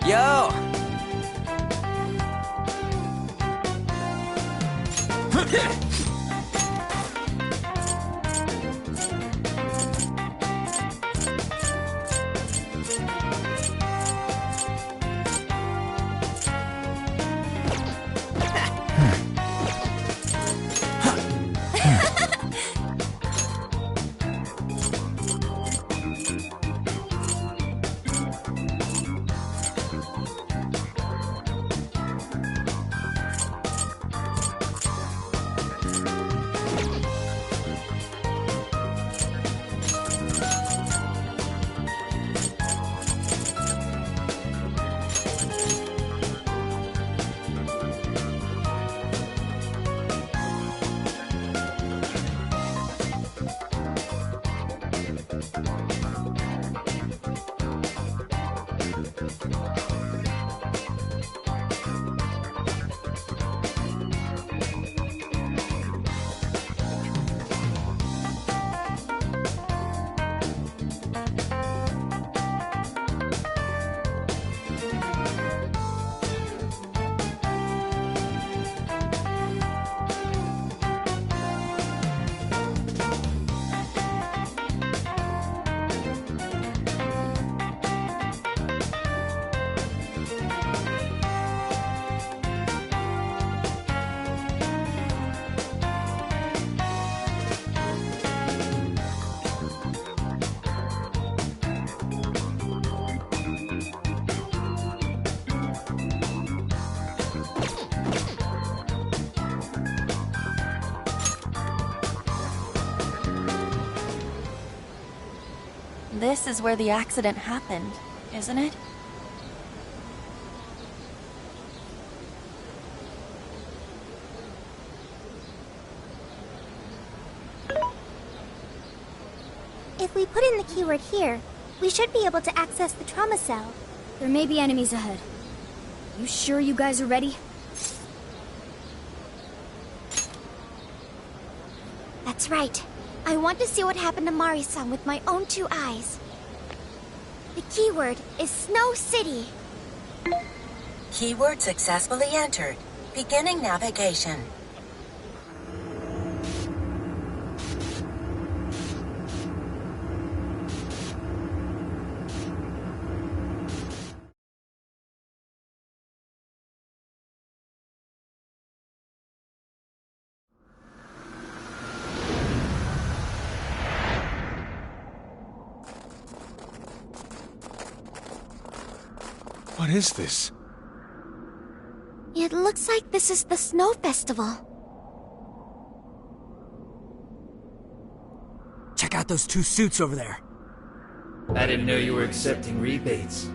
Yo! This is where the accident happened, isn't it? If we put in the keyword here, we should be able to access the trauma cell. There may be enemies ahead. You sure you guys are ready? That's right. I want to see what happened to Mari-san with my own 2 eyes. The keyword is Snow City. Keyword successfully entered. Beginning navigation. What is this? It looks like this is the Snow Festival. Check out those 2 suits over there. I didn't know you were accepting rebates.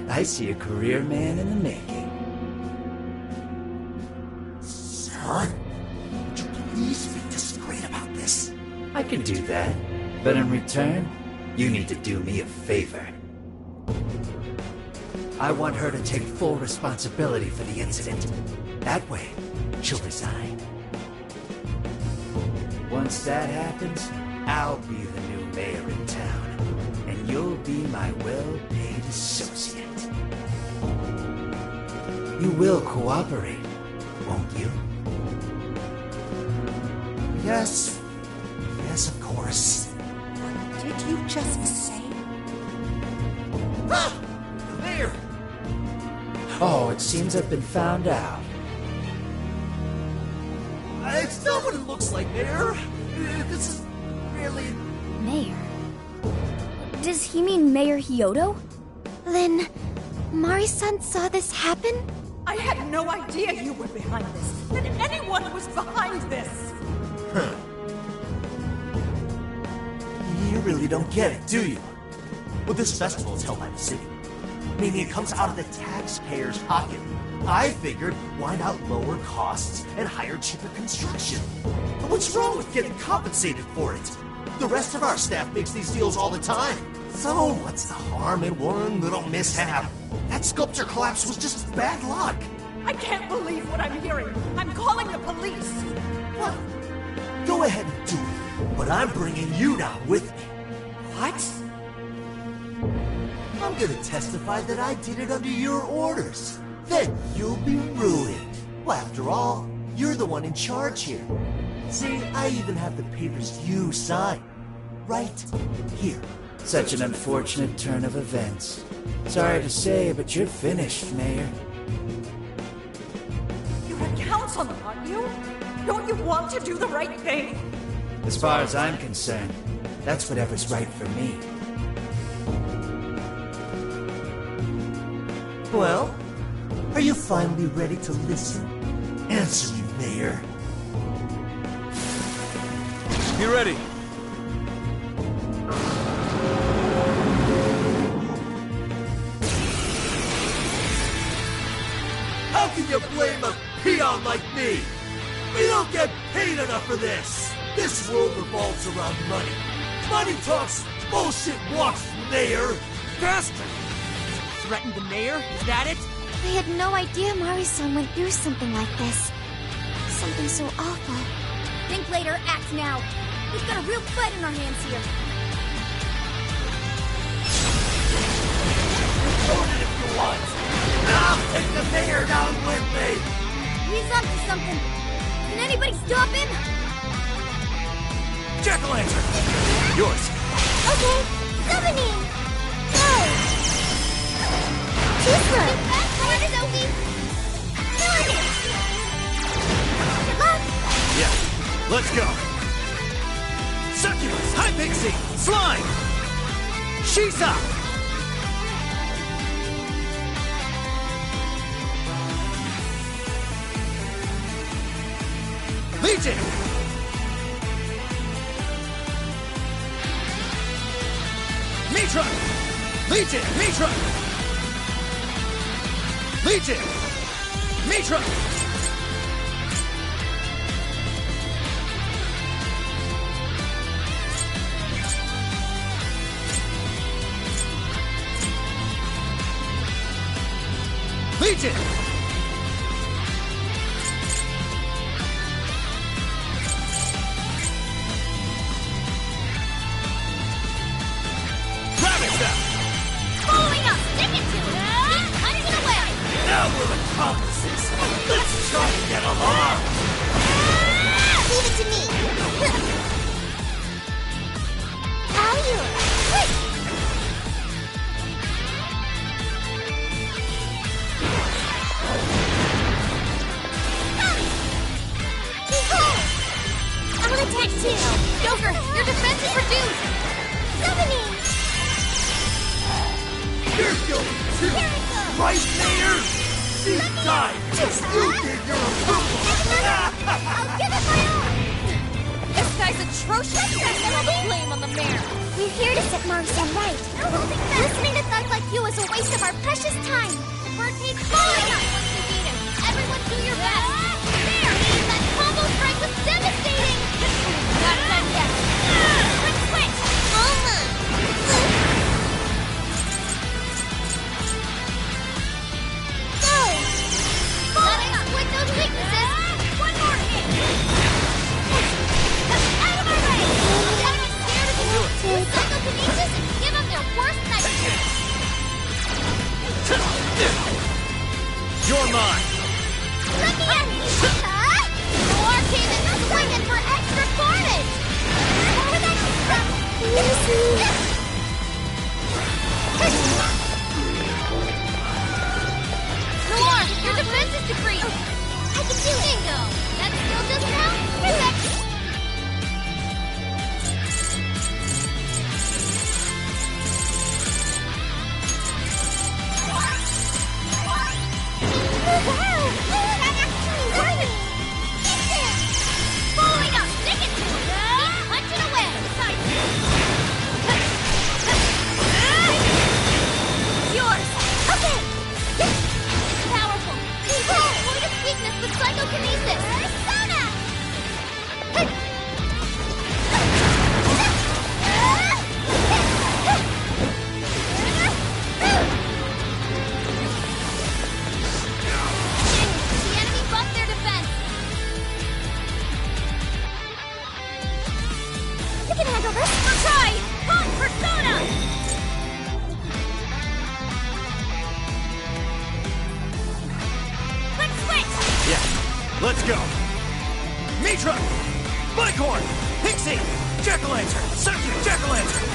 I see a career man in the making. Sir? Would you please be discreet about this? I can do that, but in return, you need to do me a favor. I want her to take full responsibility for the incident. That way, she'll resign. Once that happens, I'll be the new mayor in town, and you'll be my well-paid associate. You will cooperate, won't you? Yes. Yes, of course. What did you just say? Ah! There! Oh, it seems I've been found out. It's not what it looks like, Mayor. This is really... Mayor? Does he mean Mayor Hyodo? Lynn, Mari-san saw this happen? I had no idea you were behind this, that anyone was behind this! Huh. You really don't get it, do you? Well, this festival is held by the city, meaning it comes out of the taxpayer's pocket. I figured, why not lower costs and hire cheaper construction? But what's wrong with getting compensated for it? The rest of our staff makes these deals all the time. So, what's the harm in one little mishap? That sculpture collapse was just bad luck. I can't believe what I'm hearing. I'm calling the police. What? Go ahead and do it, but I'm bringing you down with me. What? I'm gonna testify that I did it under your orders. Then you'll be ruined. Well, after all, you're the one in charge here. See, I even have the papers you signed. Right here. Such an unfortunate turn of events. Sorry to say, but you're finished, Mayor. You had counsel, aren't you? Don't you want to do the right thing? As far as I'm concerned, that's whatever's right for me. Well, are you finally ready to listen? Answer me, Mayor. Be ready. How can you blame a peon like me? We don't get paid enough for this! This world revolves around money. Money talks, bullshit walks, Mayor! Bastard! Threatened the mayor? Is that it? I had no idea Mari-san went through something like this. Something so awful. Think later, act now. We've got a real fight in our hands here. Hold it if you want. And I'll take the mayor down with me! He's up to something. Can anybody stop him? Jack-o'-lantern! Yours. Okay, summoning! Go! Super! Come on, Sophie! Doing it! Good luck! Yeah, let's go. Succubus, High Pixie, Slime! Shisa! Legion! Mitra! Legion! Mitra! Legion! Mitra! Legion! Following us! Stick it to him! Keep cutting it away! Now we're accomplices! Let's try to get along! Leave it to me! How you? Quick! Behold! I'm gonna attack too! Joker, your defense is reduced! Summoning! You're going to! Here it goes! Right, Mayor? Deep dive! You did your approval! I'll give it my all! This guy's atrocious. I all the blame on the mayor. We're here to set Mari-san right. Listening to thugs like you is a waste of our precious time. Bird needs following us once we beat him. Everyone do your best. There! That combo strike was devastating! Not done yet. Quick switch! Alma! Go! Following up with those weaknesses! One more hit! Out of my way! Everyone's scared of you! Psychokinesis and give them their worst nightmare! You're mine! Let me in! can handle this! Try! Pop Persona! Let's switch! Yeah, let's go. Mitra! Bighorn! Pixie! Jack-o'-lantern! Circuit! Jack-o'-lantern!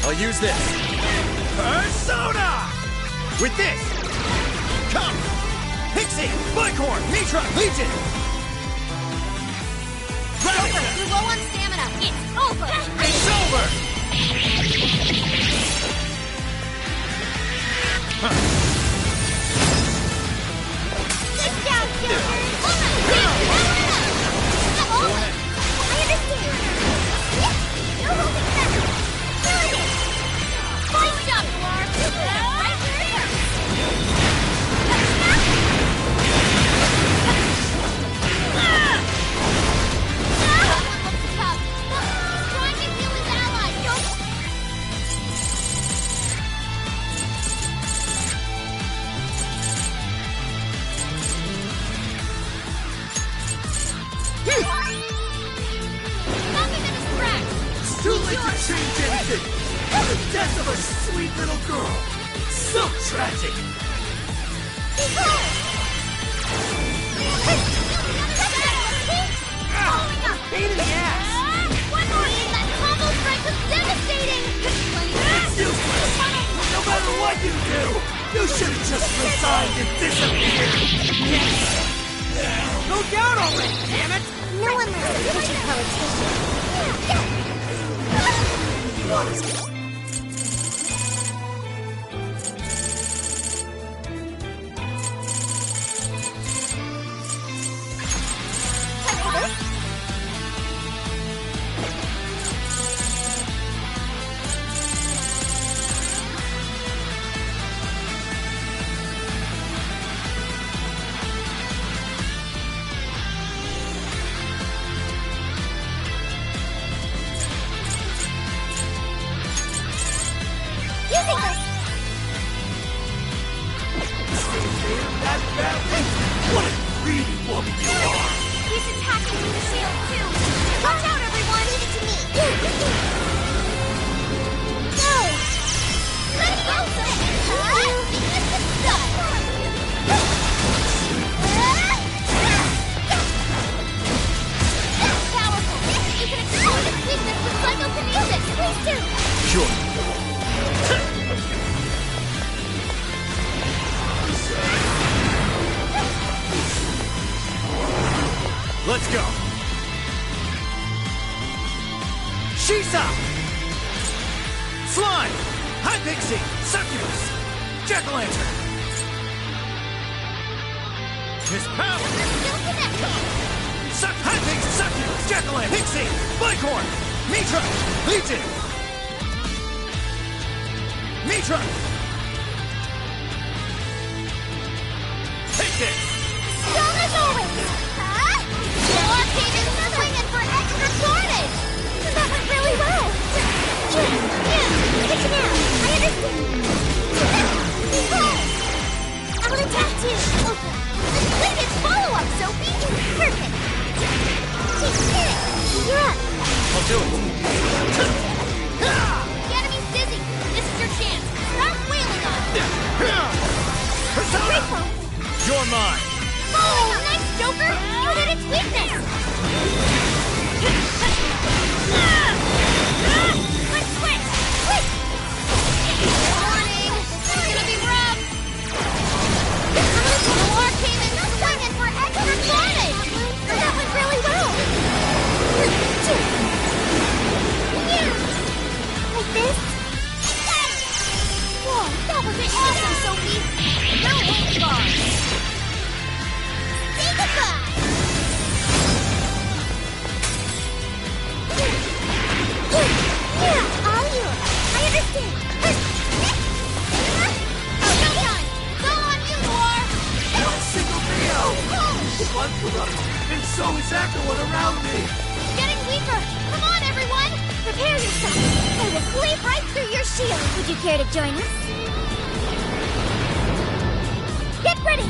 I'll use this. Persona! With this! Come! Pixie! Bighorn! Mitra! Legion! Joker, you're low on stamina! It's over! It's over! Good job, Joker! I understand! You're holding back! Brilliant! Fine job, Noir! You can have right here! Trying to heal his ally! Nothing to distract! It's too late to change anything! The death of a sweet little girl! So tragic! Pain in the ass! One more thing, that combo strike was devastating! It's useless! No matter what you do, you should have just resigned and disappeared! Go down already, damn it! No one likes a pitchy politician. What a greedy woman you are! He's attacking with the shield, too! Watch out, everyone! Leave it to me! Go! Let me out of it! This is done! That's powerful! You can exploit its weakness with psychokinesis! Please do! Sure. Let's go! Shisa! Slime! Hi, Pixie! Succubus! Jack-o'-lantern! His power! Still connected! Hi, Pixie! Succubus! Jack-o'-lantern! Pixie! Bighorn! Mitra! Legion! Mitra! Take this! Strong as always! Huh? Your team is swinging for extra carnage! That went really well! Yeah, get you now! I understand! I will attack too! Completed follow-up, Sophie! Perfect! You're up! I'll do it! The enemy's dizzy! This is your chance! Start wailing on him! Persona! You're mine! Oh, nice, Joker! You hit its weakness! Let's switch! Quick! Warning! This is gonna be rough! Noir came in swinging for extra carnage! That went really well! Like this? Whoa, that was awesome, Sophie! No holds barred! Say goodbye! Yeah, all yours. I understand. Showtime! It's all on you, Noir! One single Neo! One corrupt, and so is everyone around me! Getting weaker! Come on, everyone! Prepare yourself! I will cleave right through your shield! Would you care to join us? Get ready!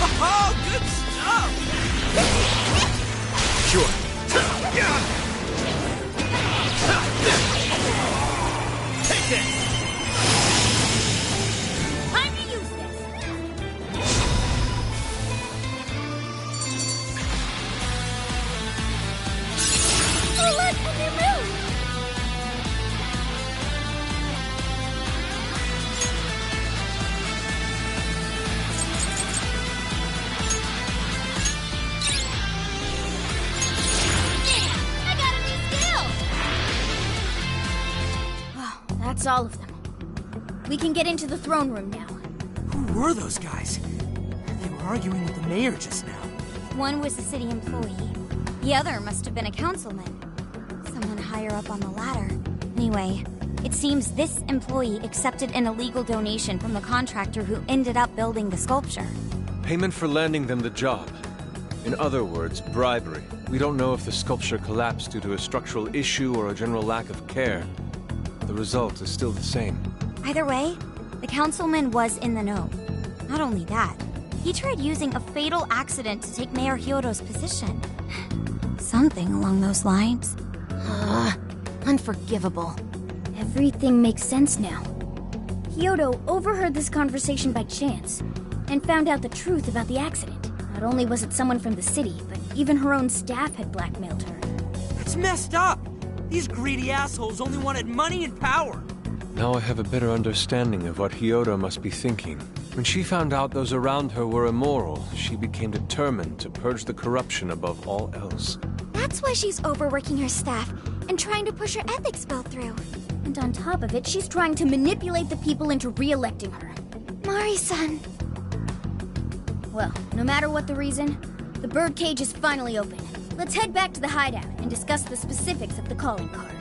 Oh, good stuff! Sure. Take this! Time to use this! Oh, look! A new move! I got a new skill! Oh, that's all of them. We can get into the throne room now. Who were those guys? They were arguing with the mayor just now. One was a city employee. The other must have been a councilman. Someone higher up on the ladder. Anyway, it seems this employee accepted an illegal donation from the contractor who ended up building the sculpture. Payment for landing them the job. In other words, bribery. We don't know if the sculpture collapsed due to a structural issue or a general lack of care. The result is still the same. Either way, the councilman was in the know. Not only that, he tried using a fatal accident to take Mayor Hyodo's position. Something along those lines. Unforgivable. Everything makes sense now. Hyodo overheard this conversation by chance and found out the truth about the accident. Not only was it someone from the city, but even her own staff had blackmailed her. That's messed up! These greedy assholes only wanted money and power! Now I have a better understanding of what Hyodo must be thinking. When she found out those around her were immoral, she became determined to purge the corruption above all else. That's why she's overworking her staff and trying to push her ethics bill through. And on top of it, she's trying to manipulate the people into re-electing her. Mari-san. Well, no matter what the reason, the birdcage is finally open. Let's head back to the hideout and discuss the specifics of the calling card.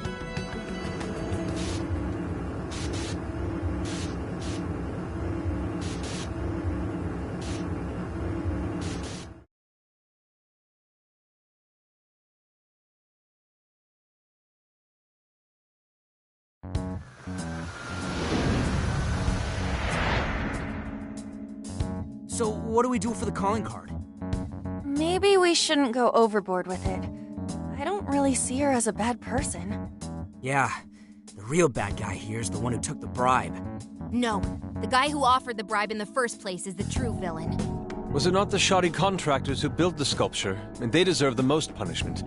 So, what do we do for the calling card? Maybe we shouldn't go overboard with it. I don't really see her as a bad person. Yeah, the real bad guy here is the one who took the bribe. No, the guy who offered the bribe in the first place is the true villain. Was it not the shoddy contractors who built the sculpture? And they deserve the most punishment.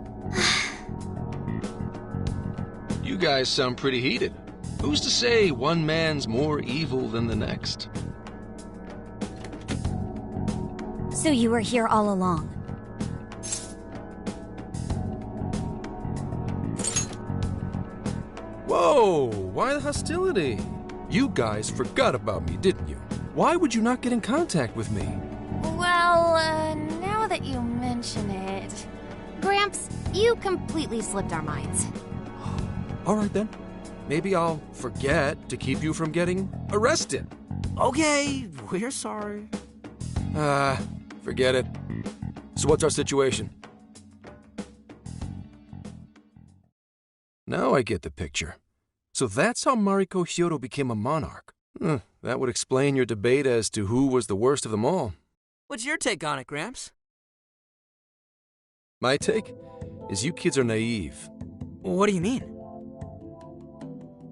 You guys sound pretty heated. Who's to say one man's more evil than the next? So you were here all along. Whoa, why the hostility? You guys forgot about me, didn't you? Why would you not get in contact with me? Well, now that you mention it... Gramps, you completely slipped our minds. All right then. Maybe I'll forget to keep you from getting arrested. Okay, we're sorry. Forget it. So what's our situation? Now I get the picture. So that's how Mariko Hyodo became a monarch. That would explain your debate as to who was the worst of them all. What's your take on it, Gramps? My take is you kids are naive. What do you mean?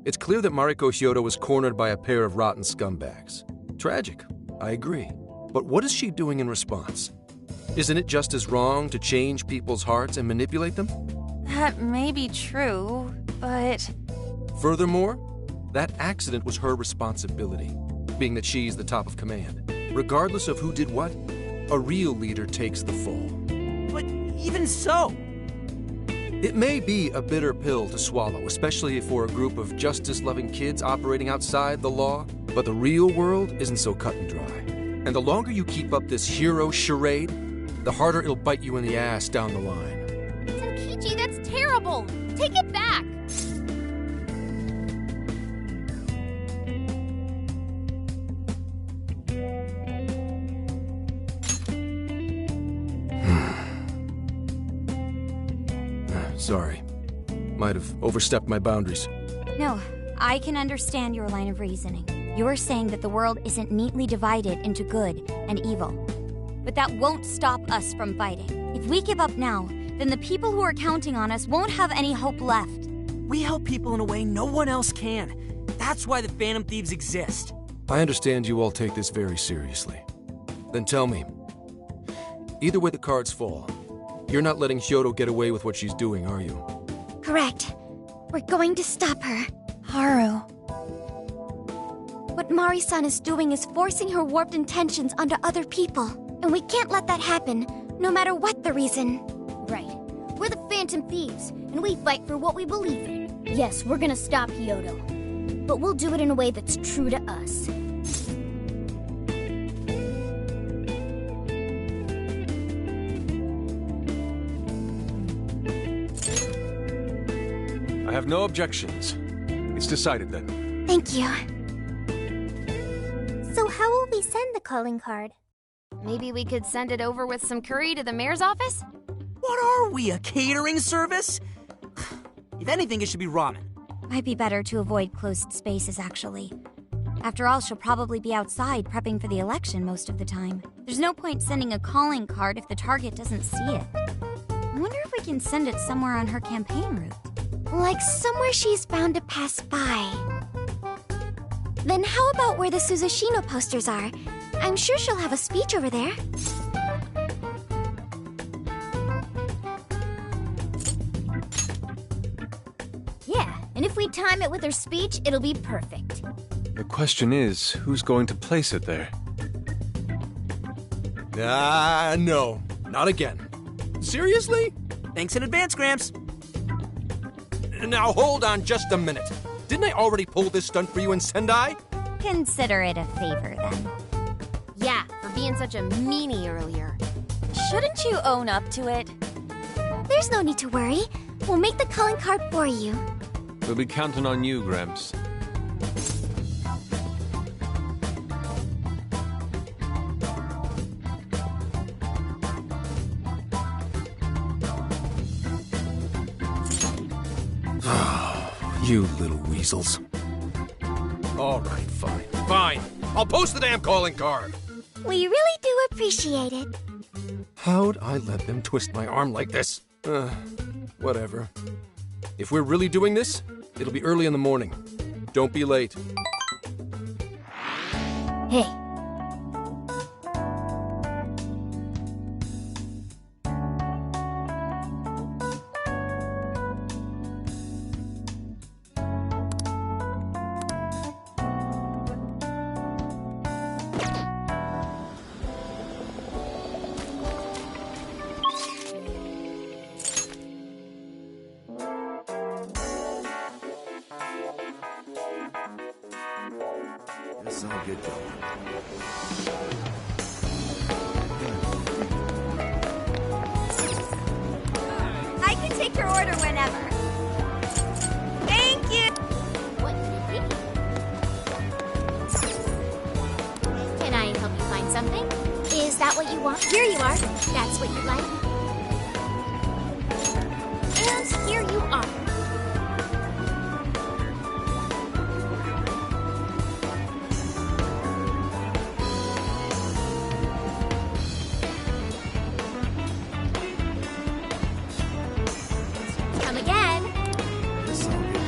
It's clear that Mariko Hyodo was cornered by a pair of rotten scumbags. Tragic, I agree. But what is she doing in response? Isn't it just as wrong to change people's hearts and manipulate them? That may be true, but... Furthermore, that accident was her responsibility, being that she's the top of command. Regardless of who did what, a real leader takes the fall. But even so... It may be a bitter pill to swallow, especially for a group of justice-loving kids operating outside the law, but the real world isn't so cut and dry. And the longer you keep up this hero charade, the harder it'll bite you in the ass down the line. Tenkichi, that's terrible! Take it back! Sorry. Might have overstepped my boundaries. No, I can understand your line of reasoning. You're saying that the world isn't neatly divided into good and evil. but that won't stop us from fighting. If we give up now, then the people who are counting on us won't have any hope left. We help people in a way no one else can. That's why the Phantom Thieves exist. I understand you all take this very seriously. Then tell me, either way the cards fall, you're not letting Hyodo get away with what she's doing, are you? Correct. We're going to stop her. Haru. What Mari-san is doing is forcing her warped intentions onto other people. And we can't let that happen, no matter what the reason. Right. We're the Phantom Thieves, and we fight for what we believe in. Yes, we're gonna stop Hyodo. But we'll do it in a way that's true to us. I have no objections. It's decided then. Thank you. So how will we send the calling card? Maybe we could send it over with some curry to the mayor's office? What are we, a catering service? If anything, it should be ramen. Might be better to avoid closed spaces, actually. After all, she'll probably be outside prepping for the election most of the time. There's no point sending a calling card if the target doesn't see it. I wonder if we can send it somewhere on her campaign route. Like somewhere she's bound to pass by. Then how about where the Suzushino posters are? I'm sure she'll have a speech over there. Yeah, and if we time it with her speech, it'll be perfect. The question is, who's going to place it there? No. Not again. Seriously? Thanks in advance, Gramps. Now hold on just a minute. Didn't I already pull this stunt for you in Sendai? Consider it a favor, then. Yeah, for being such a meanie earlier. Shouldn't you own up to it? There's no need to worry. We'll make the calling card for you. We'll be counting on you, Gramps. You little weasels. All right, fine. Fine. I'll post the damn calling card. We really do appreciate it. How'd I let them twist my arm like this? Whatever. If we're really doing this, it'll be early in the morning. Don't be late. Hey. That's all good, Joe. I can take your order whenever. Thank you! What Can I help you find something? Is that what you want? Here you are. That's what you like. And here you are. Come again. That's all good.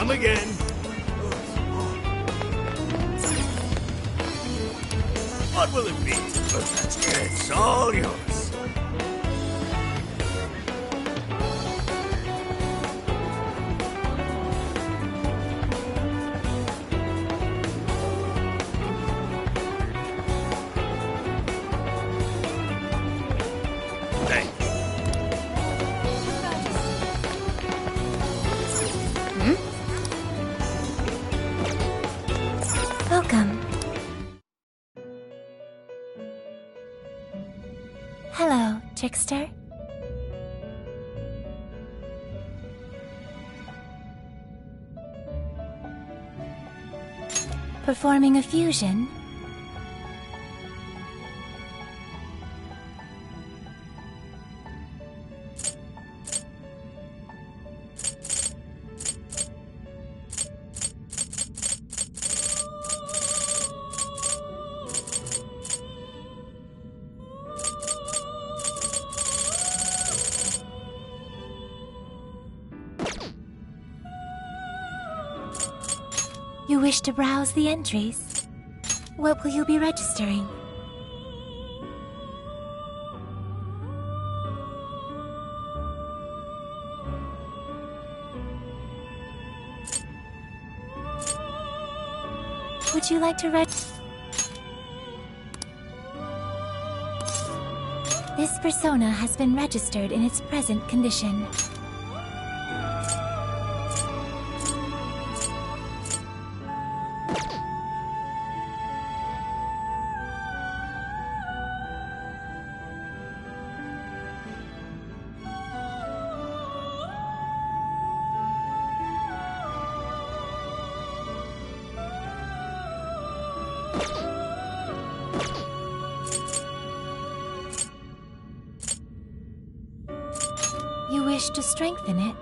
come again. What will it be? It's all yours. Welcome. Hello, trickster. Performing a fusion? You wish to browse the entries? What will you be registering? Would you like to This persona has been registered in its present condition. You wish to strengthen it?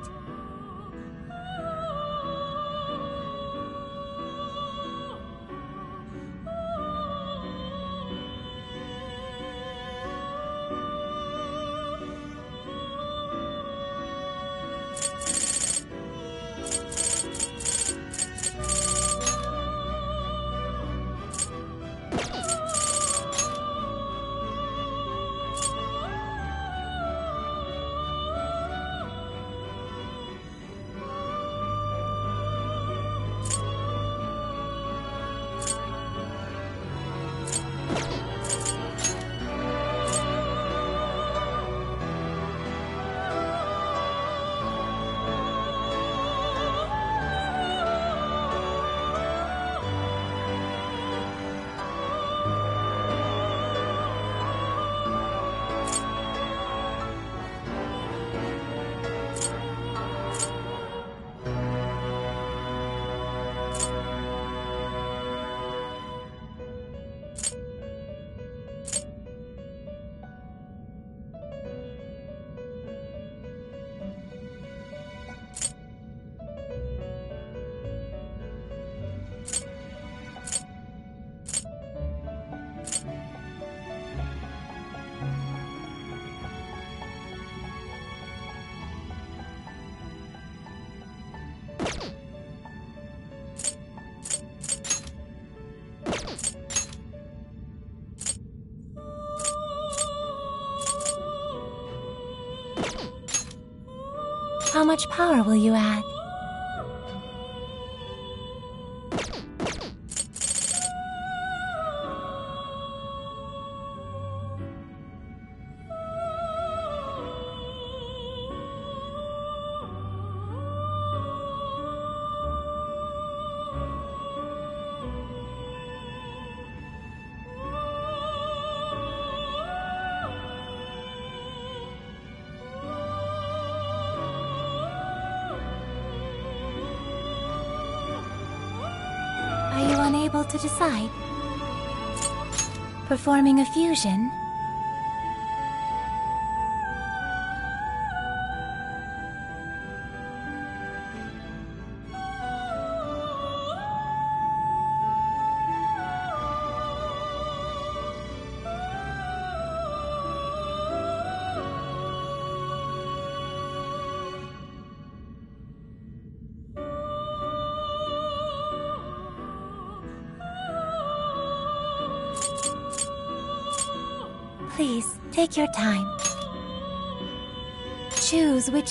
How much power will you add? Are you unable to decide? Performing a fusion? Please, take your time. Choose which...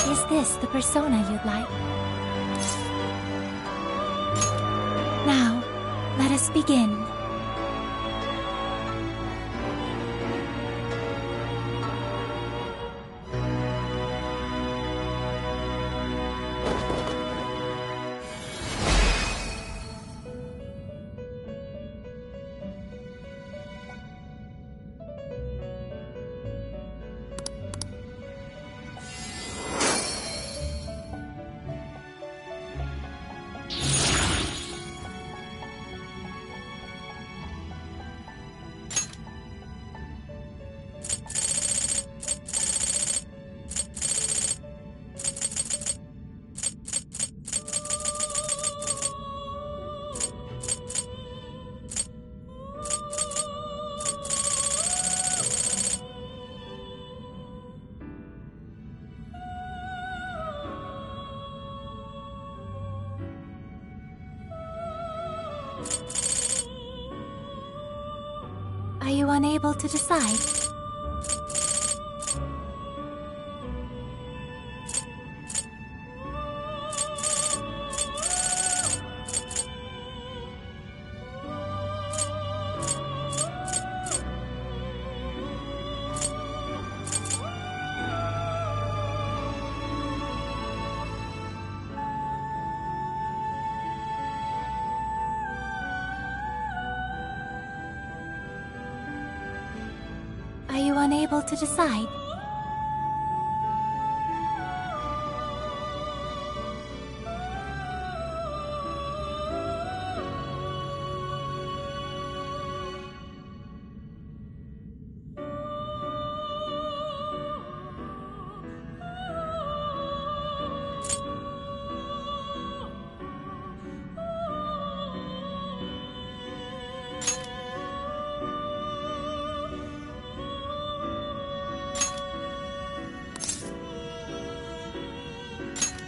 Is this the persona you'd like? Now, let us begin. Are you unable to decide? Are you unable to decide?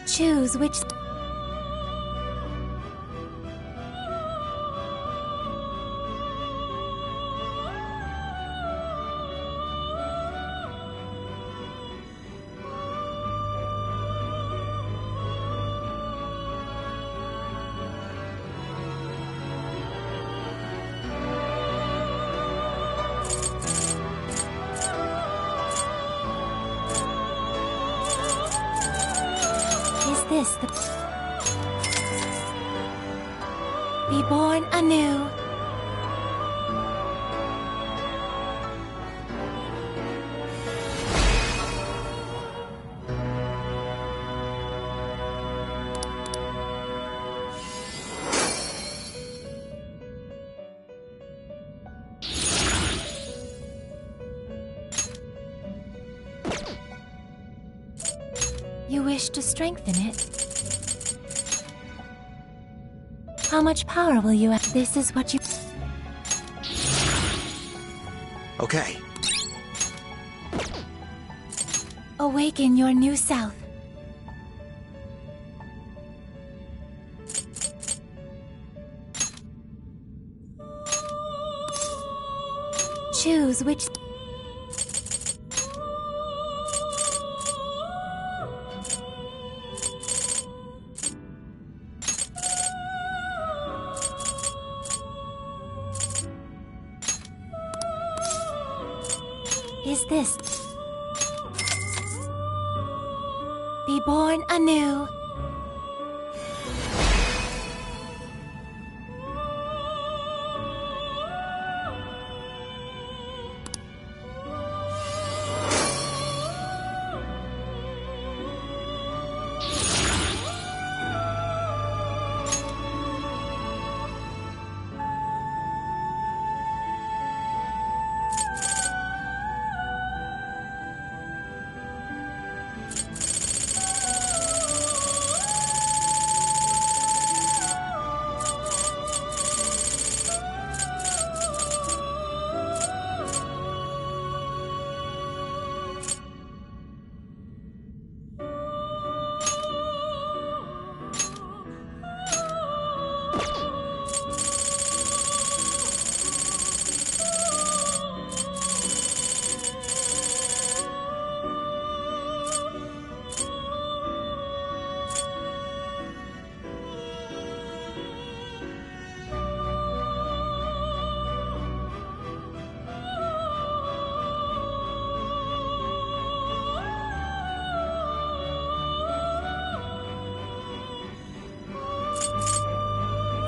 Choose which... Is this the... Be born anew. You wish to strengthen it? How much power will you have? This is what you... Okay. Awaken your new self. Choose which... Is this... Be born anew.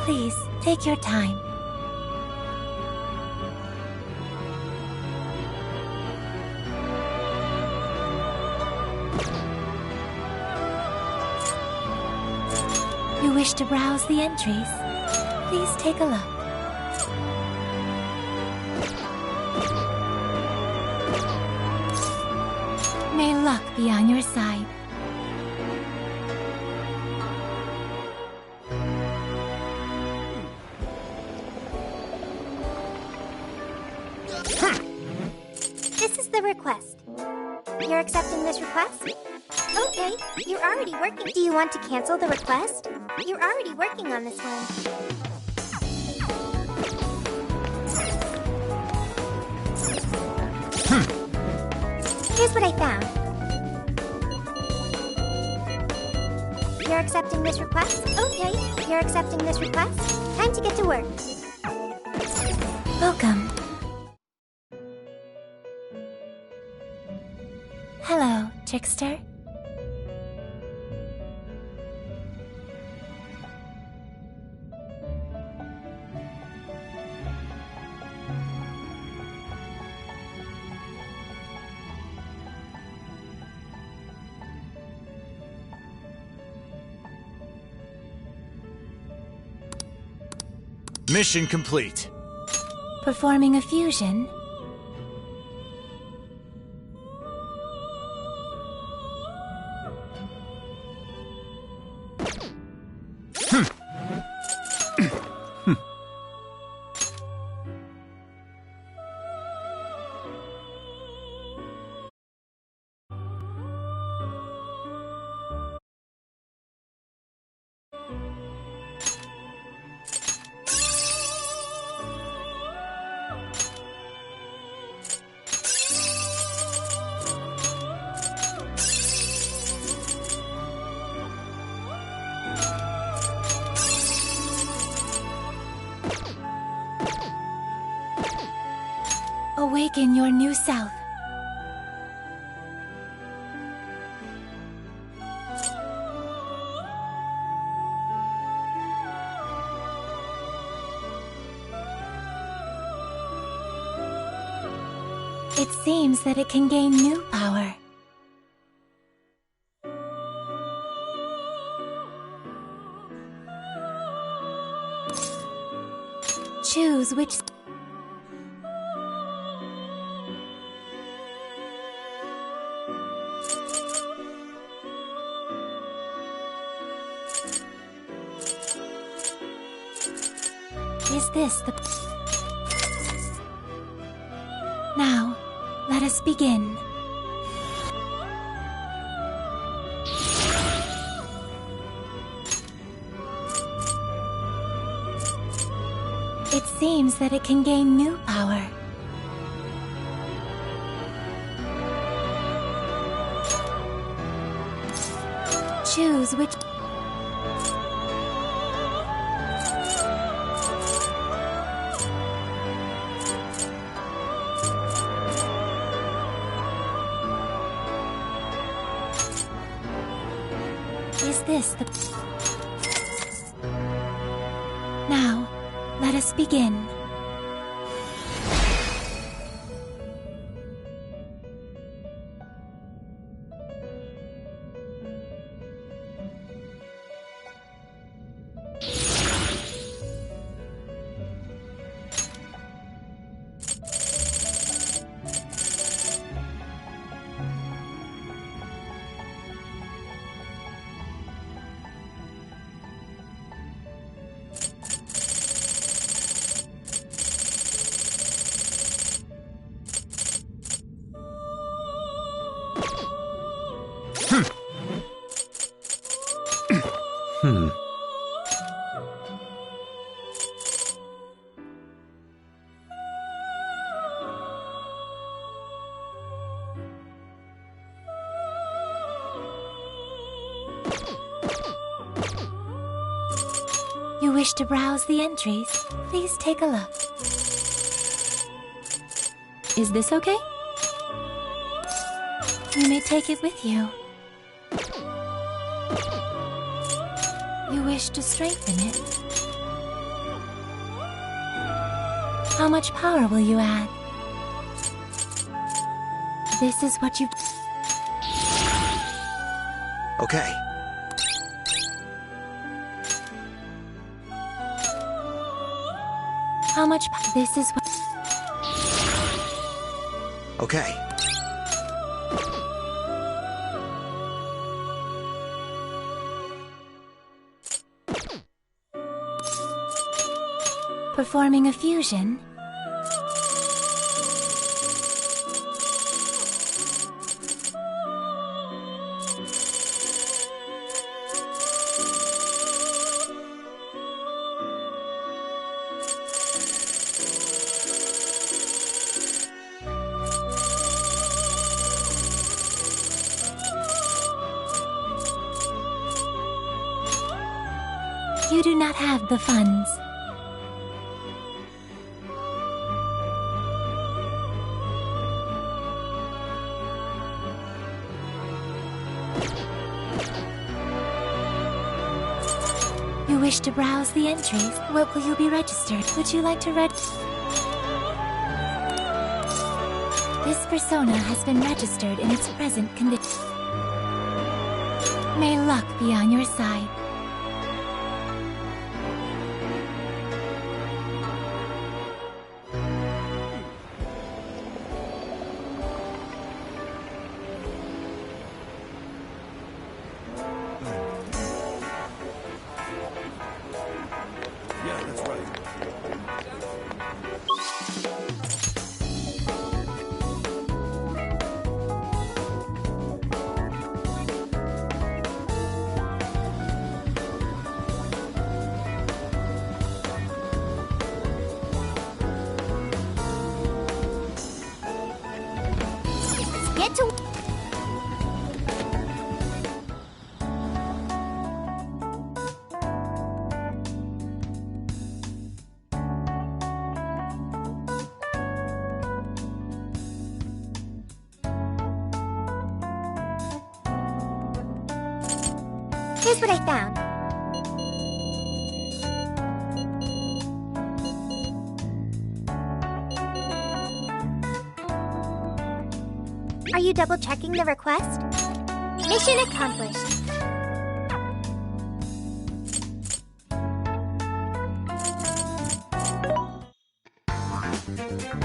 Please, take your time. You wish to browse the entries? Please take a look. May luck be on your side. This is the request. You're accepting this request? Okay, you're already working. Do you want to cancel the request? You're already working on this one. Here's what I found. You're accepting this request? Okay, you're accepting this request. Time to get to work. Welcome. Hello, trickster. Mission complete. Performing a fusion. Awaken your new self. It seems that it can gain new power. Choose which... Is this the... Now, let us begin. It seems that it can gain new power. Choose which... Is this the... Now, let us begin. You wish to browse the entries? Please take a look. Is this okay? You may take it with you. You wish to strengthen it? How much power will you add? This is what you... Okay. How much... This is what... Okay. Performing a fusion? You do not have the funds. You wish to browse the entries? What will you be registered? Would you like to This persona has been registered in its present condition. May luck be on your side. Yeah, that's right. Get to... Here's what I found. Are you double-checking the request? Mission accomplished.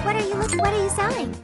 What are you selling?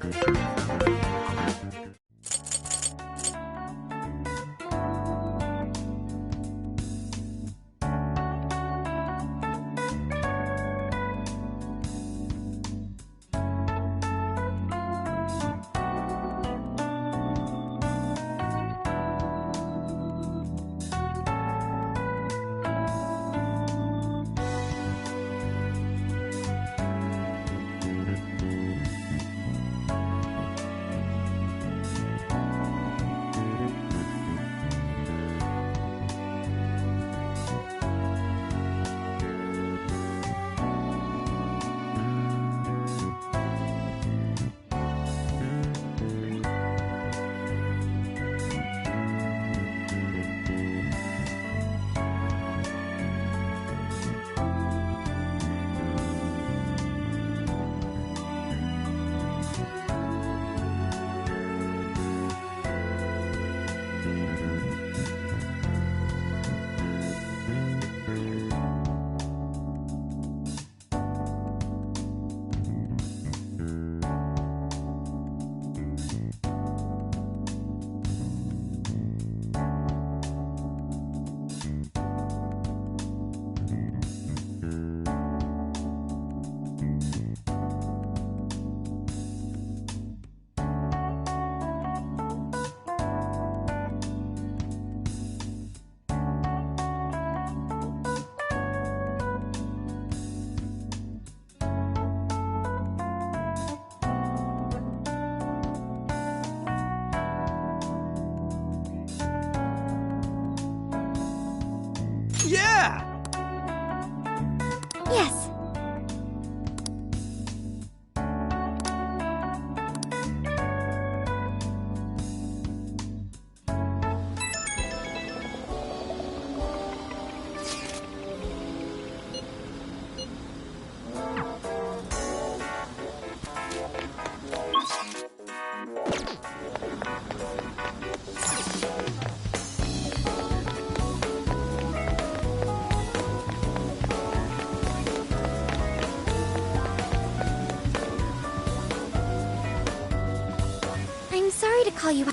Yeah! Yes. call you...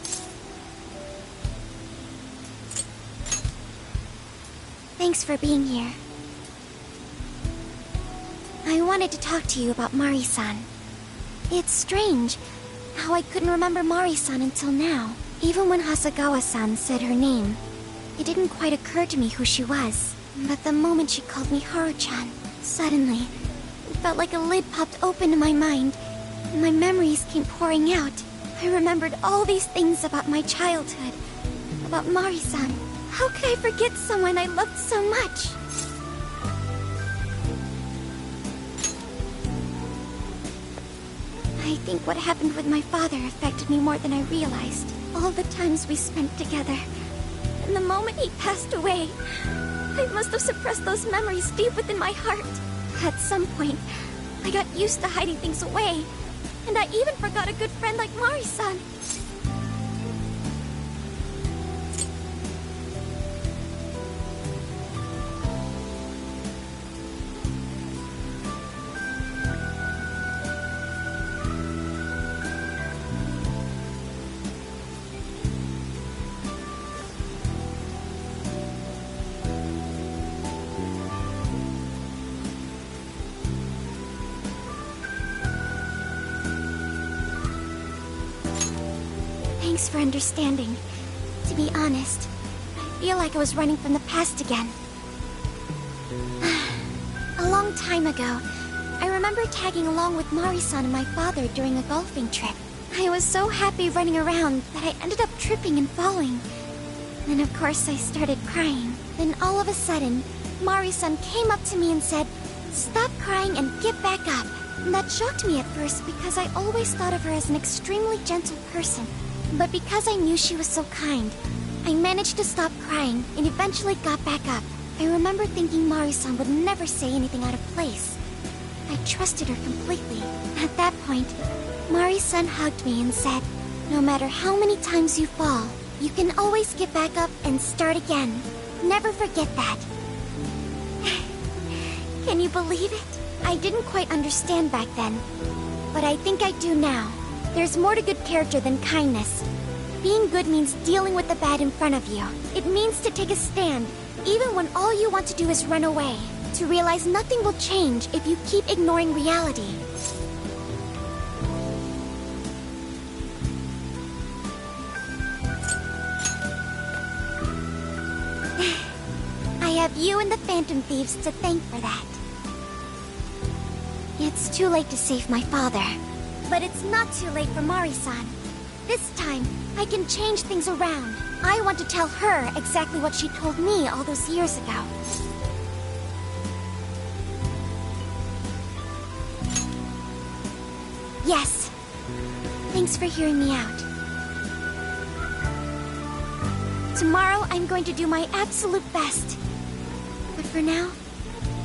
Thanks for being here. I wanted to talk to you about Mari-san. It's strange how I couldn't remember Mari-san until now. Even when Hasagawa-san said her name, it didn't quite occur to me who she was. But the moment she called me Haru-chan, suddenly, it felt like a lid popped open in my mind, and my memories came pouring out. I remembered all these things about my childhood, about Mari-san. How could I forget someone I loved so much? I think what happened with my father affected me more than I realized. All the times we spent together. And the moment he passed away, I must have suppressed those memories deep within my heart. At some point, I got used to hiding things away. And I even forgot a good friend like Mari-san. Thanks for understanding. To be honest, I feel like I was running from the past again. A long time ago, I remember tagging along with Mari-san and my father during a golfing trip. I was so happy running around that I ended up tripping and falling. Then of course I started crying. Then all of a sudden, Mari-san came up to me and said, "Stop crying and get back up." And that shocked me at first because I always thought of her as an extremely gentle person. But because I knew she was so kind, I managed to stop crying and eventually got back up. I remember thinking Mari-san would never say anything out of place. I trusted her completely. At that point, Mari-san hugged me and said, "No matter how many times you fall, you can always get back up and start again. Never forget that." Can you believe it? I didn't quite understand back then, but I think I do now. There's more to good character than kindness. Being good means dealing with the bad in front of you. It means to take a stand, even when all you want to do is run away. To realize nothing will change if you keep ignoring reality. I have you and the Phantom Thieves to thank for that. It's too late to save my father. But it's not too late for Mari-san. This time, I can change things around. I want to tell her exactly what she told me all those years ago. Yes. Thanks for hearing me out. Tomorrow, I'm going to do my absolute best. But for now,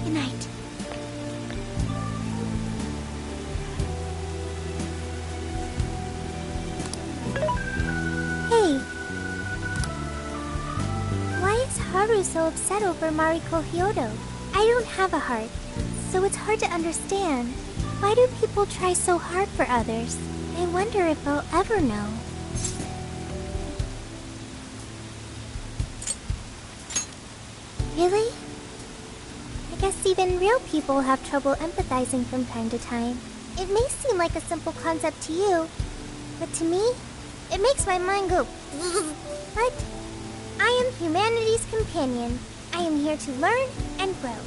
good night. Hey. Why is Haru so upset over Mariko Hyodo? I don't have a heart, so it's hard to understand. Why do people try so hard for others? I wonder if I'll ever know. Really? I guess even real people have trouble empathizing from time to time. It may seem like a simple concept to you, but to me, it makes my mind go. But I am humanity's companion. I am here to learn and grow.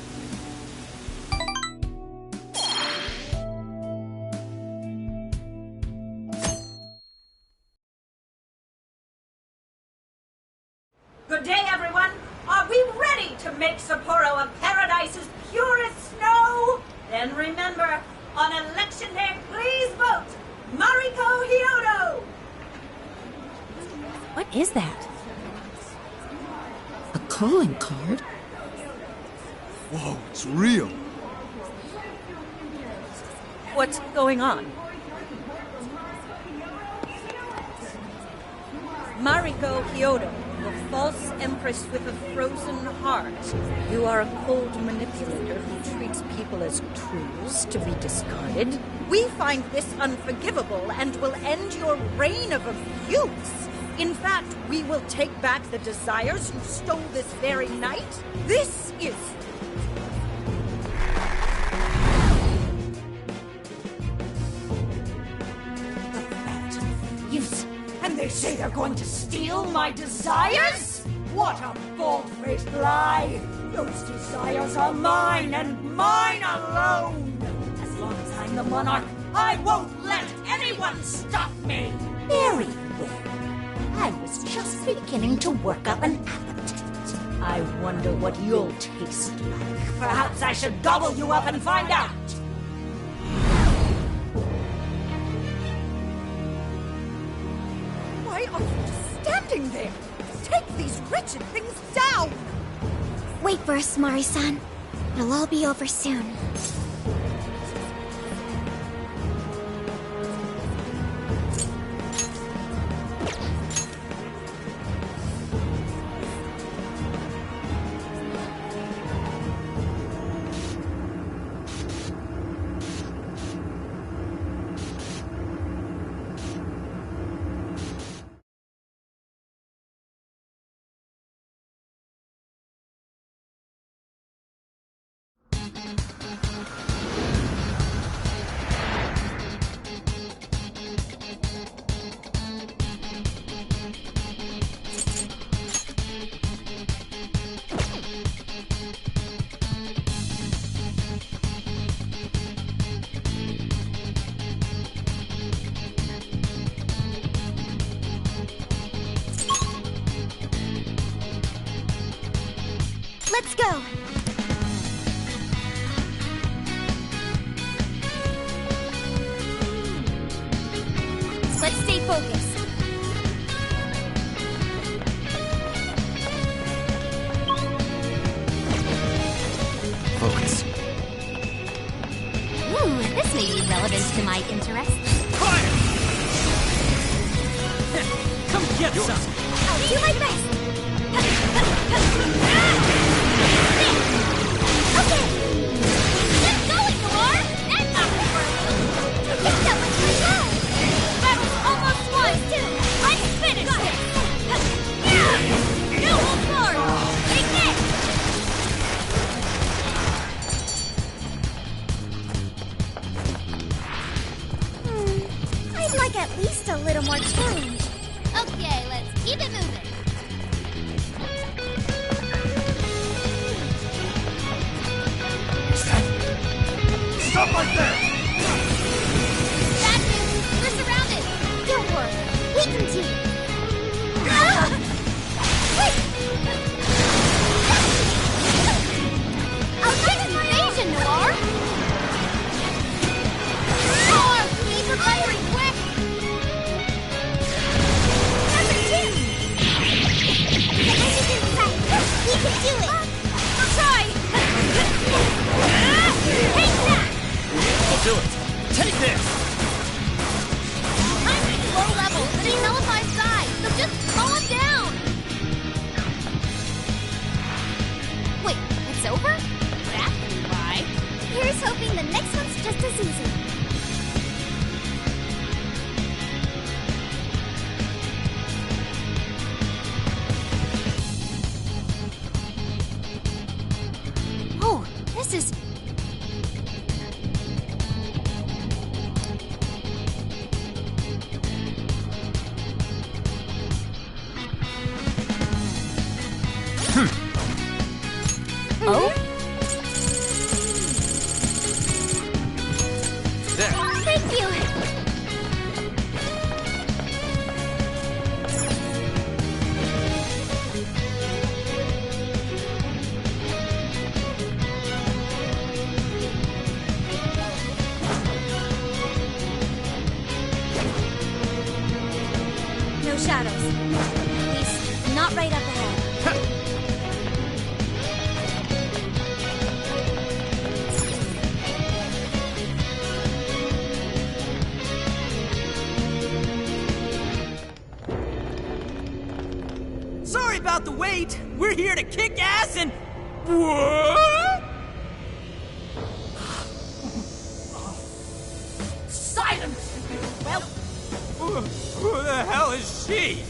Good day, everyone. Are we ready to make Sapporo a paradise as pure as snow? Then remember, on election day, please vote Mariko Hyodo! What is that? A calling card? Whoa, it's real. What's going on? Mariko Hyodo, the false empress with a frozen heart. You are a cold manipulator who treats people as tools to be discarded. We find this unforgivable and will end your reign of abuse. In fact, we will take back the desires you stole this very night. This is... Yes, and they say they're going to steal my desires? What a bald-faced lie! Those desires are mine and mine alone! As long as I'm the monarch, I won't let anyone stop me! Very well. I was just beginning to work up an appetite. I wonder what you'll taste like. Perhaps I should gobble you up and find out! Why are you just standing there? Take these wretched things down! Wait for us, Mari-san. It'll all be over soon. Let's go! Let's stay focused. Focus. This may be relevant to my interests. Come get some! I'll do my best! Okay! Get going, Noir! That's not over! I think that was my goal! Battle's almost won, too! I'm finished! New card! Take this! I'd like at least a little more challenge. Okay, let's keep it moving. Stop right there! Bad news! We're surrounded! Don't worry, we can do it! Wait! I'll take invasion, Noir! Noir, please recovery, quick! Number 2! The edge is in sight! We can do it! I'll try! Take that! I'll do it. Take this! I'm in low level, but he nullifies size, so just slow him down! Wait, it's over? That's why. Here's hoping the next one's just as easy. Oh, this is... Oh? There. Thank you! No shadows. At least, not right up ahead. Sorry about the wait. We're here to kick ass and... What? Silence! Well, Who the hell is she?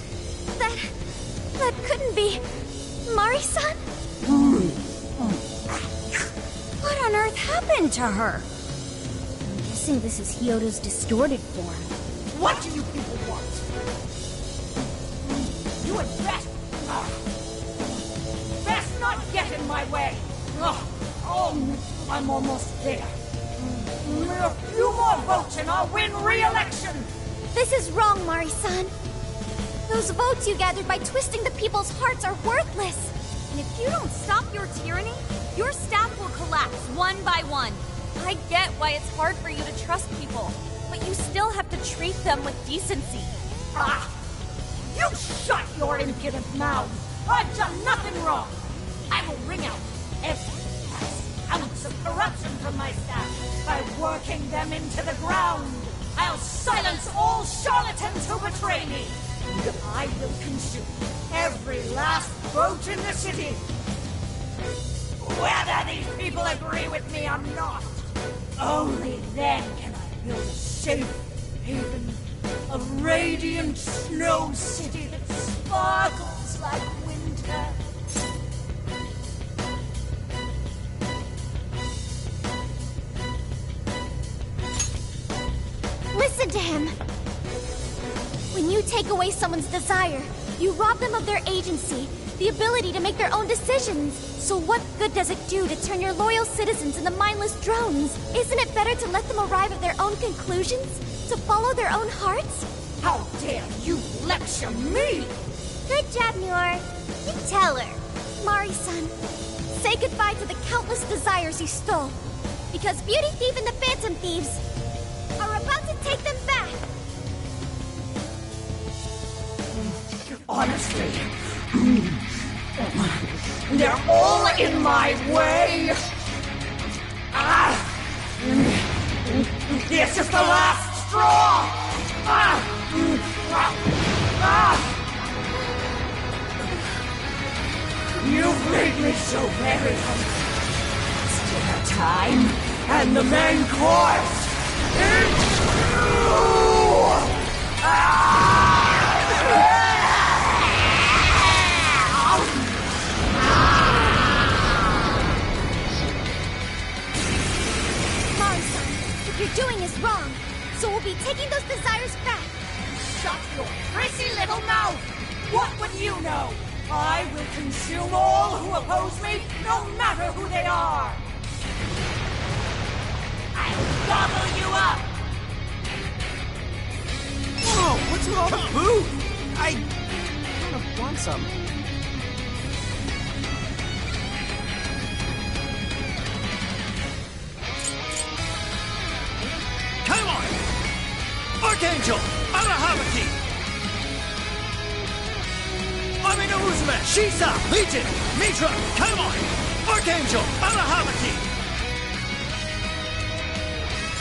That couldn't be... Mari-san? What on earth happened to her? I'm guessing this is Hyodo's distorted form. what do you people want? You had best not get in my way. I'm almost there. A few more votes and I'll win re-election. This is wrong, Mari-san. Those votes you gathered by twisting the people's hearts are worthless. And if you don't stop your tyranny, your staff will collapse one by one. I get why it's hard for you to trust people, but you still have to treat them with decency. You shut your impudent mouth! I've done nothing wrong! I will wring out every last ounce of corruption from my staff by working them into the ground! I'll silence all charlatans who betray me! I will consume every last vote in the city! Whether these people agree with me or not! Only then can I build a safe haven, a radiant snow city that sparkles like winter. Listen to him. When you take away someone's desire, you rob them of their agency, the ability to make their own decisions. So what good does it do to turn your loyal citizens into mindless drones? Isn't it better to let them arrive at their own conclusions? To follow their own hearts? How dare you lecture me! Good job, Muir. You tell her. Mari-san, say goodbye to the countless desires you stole. Because Beauty Thief and the Phantom Thieves are about to take them back. Honestly, they're all in my way. This is the last straw. You've made me so very hungry. Still time, and the main course is Mari-san, what you're doing is wrong. So we'll be taking those desires back. Shut your prissy little mouth! What would you know? I will consume all who oppose me, no matter who they are! I'll gobble you up! Whoa, what's with all the food? I kind of want some. Come on! Archangel! Arahabaki! Amino Uzume! Shisa! Legion! Mitra! Come on! Archangel! Arahabaki!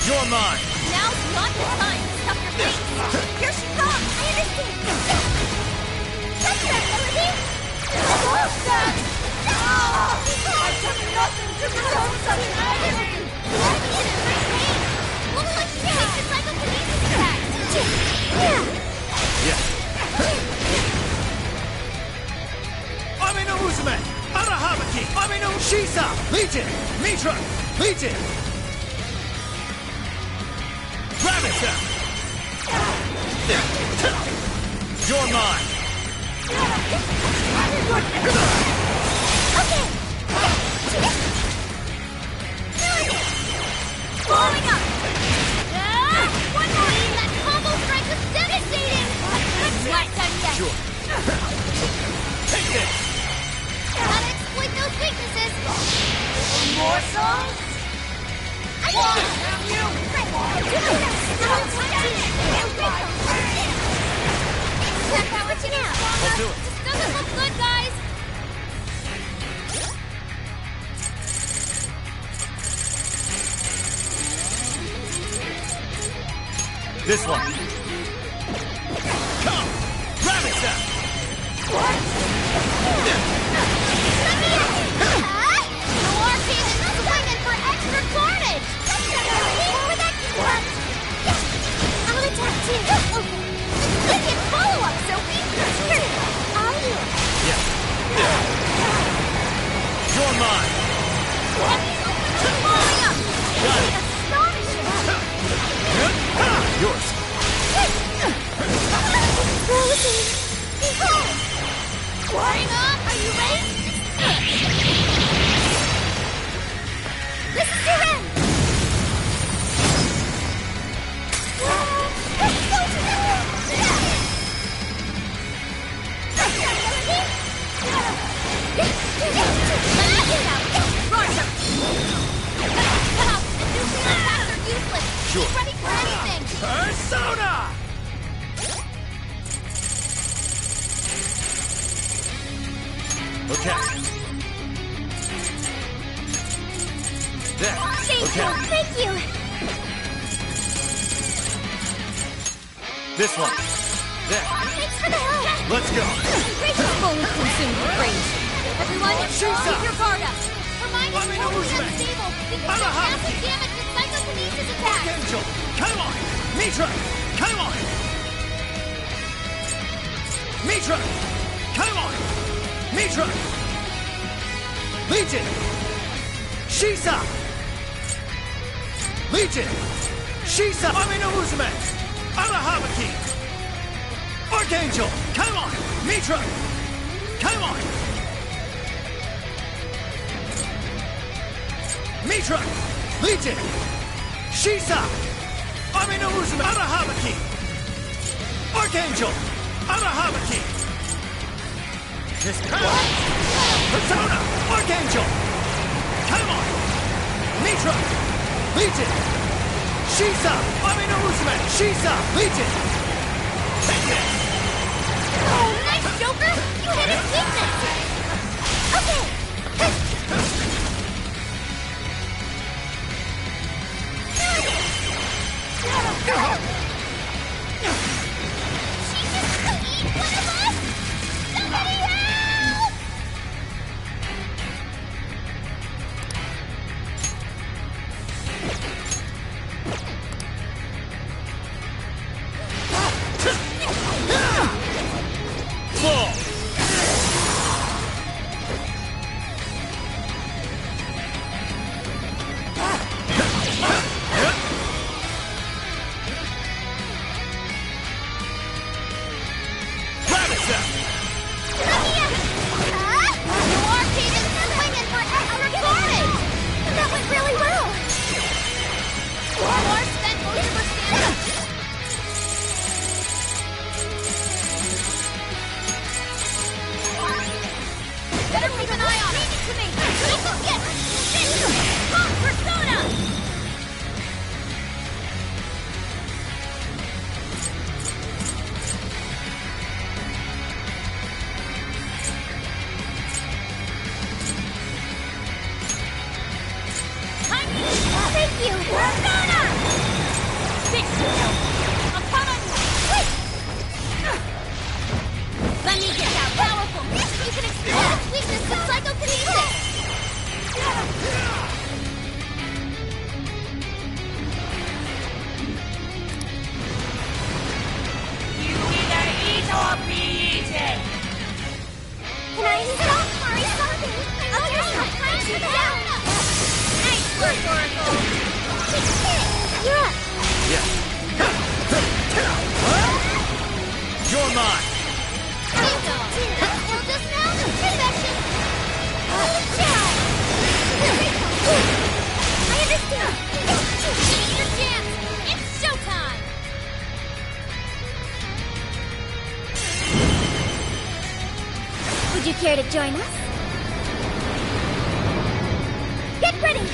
You're mine! Now's not the time to stuff your face. Here she comes! I understand! That's right, Melody! I've done nothing to deserve such agony! What is it, my pain? Well, let's take the psychokinesis back! Amino Uzume! Arahabaki! Amino Shisa! Legion! Mitra! Legion! Gravita! You're mine! Okay! Blowing up! One more! That combo strike was devastating! That's not done yet! Sure. Take this! Gotta exploit those weaknesses! Morsels? I Why can have you? That power to now! I'll do it. This doesn't look good, guys! This one. Come! Gravita! What? No arcade is swinging for extra carnage! Where would that come from? Persona! Okay. There. Okay. Thank you! This one. There. Thanks for the help! Let's go. Fully consumed with rage. Everyone, keep your guard up. Hermione's Let me know totally who's next. unstable because I'm a of hot massive key. damage with psychokinesis attacks. Archangel! Come on! Mitra! Come on! Mitra! Come on! Mitra! Legion! Shisa! Legion! Shisa! Amino Uzume! Arahabaki! Archangel! Come on! Mitra! Come on! Mitra! Legion! Shisa! Amino Uzume! Arahabaki! Archangel! Arahabaki! This Persona! Archangel! Come on! Mitra! Legion! Shisa! Amino Uzume! Shisa! Legion! Take this! Oh, nice, Joker! You hit his weakness! Okay! She just eat one of us? Somebody help! That went really well! War spent most of her stamina. Better keep an eye on it! To me! Yes! Pop Persona! Thank you! Persona! Fix yourself! I'll count on you! Wait! Let me get that powerful! You can exploit its weakness with psychokinesis! You either eat or be eaten! Can I stop Mari something? I know you're not trying to down! Nice work, Oracle! You're up! Yeah. You're mine! Bingo! That's still just now? Confession! I understand! Give me your chance! It's showtime! Would you care to join us? Get ready!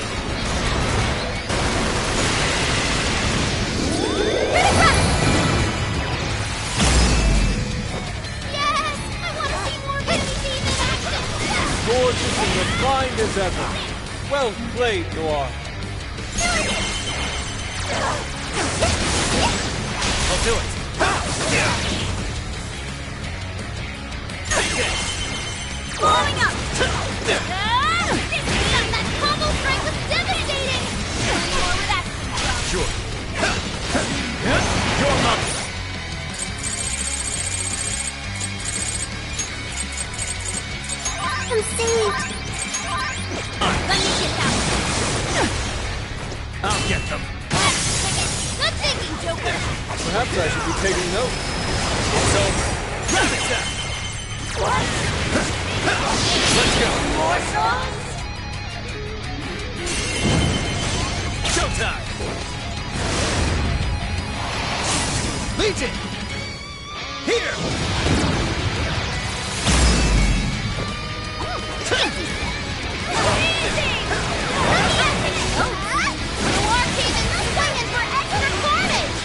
Yes! I want to see more Baby Team in action! Gorgeous and refined as ever. Well played, Noir. I'll do it! Take this! Blowing up! That combo strike was devastating! More where that came from. Sure. You're mine! I'm saved! Let me get that one. I'll get them! Good thinking, Joker! Perhaps I should be taking note. It's over! Gravitas! Let's go! Morsels? Showtime! Legion! Here! Noir came in swinging for extra carnage!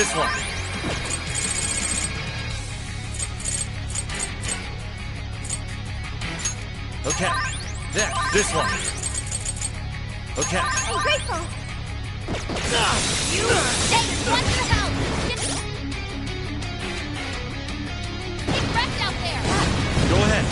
this one. Okay, next, this one. Okay. I'm grateful. You Thanks, want your help! Get wrecked out there! Go ahead.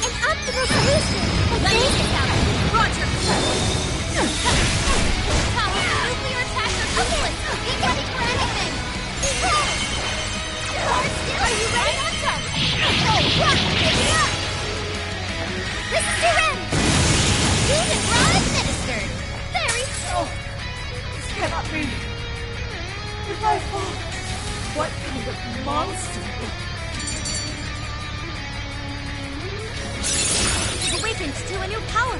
An optimal solution! Let me get down. Roger. Nuclear attacks are useless! Get ready for anything! Are you ready? This is your end! Use it, Ron! Administered! Very This cannot be. If I fall, what kind of monster? You've awakened to a new power.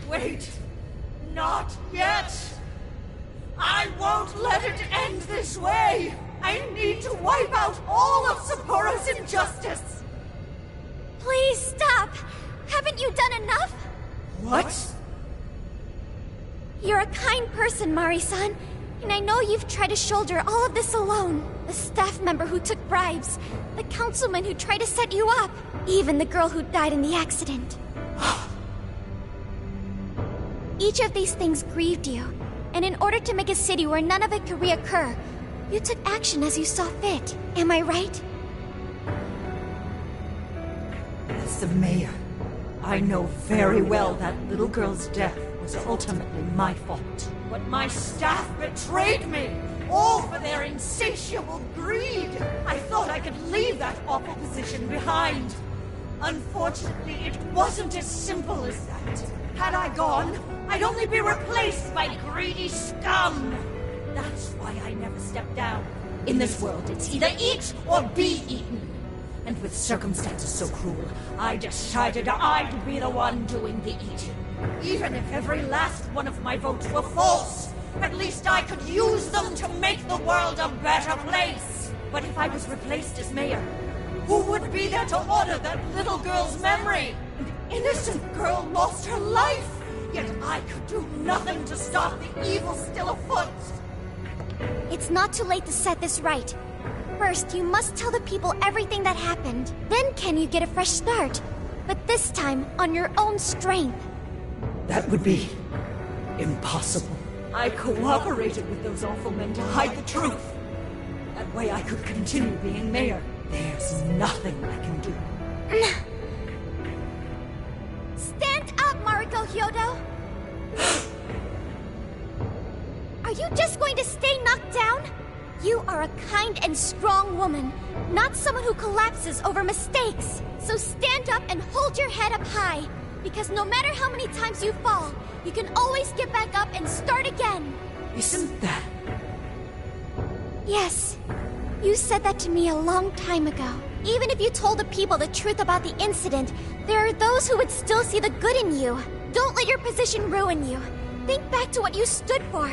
Wait! Not yet! I won't let it end this way! I need to wipe out all of Sapporo's injustice! Please stop! Haven't you done enough? What? You're a kind person, Mari-san, and I know you've tried to shoulder all of this alone. The staff member who took bribes, the councilman who tried to set you up, even the girl who died in the accident. Each of these things grieved you, and in order to make a city where none of it could reoccur, you took action as you saw fit. Am I right? As the mayor, I know very well that little girl's death was ultimately my fault. But my staff betrayed me, all for their insatiable greed. I thought I could leave that awful position behind. Unfortunately, it wasn't as simple as that. Had I gone, I'd only be replaced by greedy scum. That's why I never stepped down. In this world, it's either eat or be eaten. And with circumstances so cruel, I decided I'd be the one doing the eating. Even if every last one of my votes were false, at least I could use them to make the world a better place. But if I was replaced as mayor, who would be there to honor that little girl's memory? An innocent girl lost her life, yet I could do nothing to stop the evil still afoot. It's not too late to set this right. First, you must tell the people everything that happened. Then can you get a fresh start? But this time, on your own strength. That would be impossible. I cooperated with those awful men to hide the truth. That way I could continue being mayor. There's nothing I can do. Stand up, Mariko Hyodo! Are you just going to stay knocked down? You are a kind and strong woman, not someone who collapses over mistakes. So stand up and hold your head up high, because no matter how many times you fall, you can always get back up and start again. Isn't that... Yes. You said that to me a long time ago. Even if you told the people the truth about the incident, there are those who would still see the good in you. Don't let your position ruin you. Think back to what you stood for.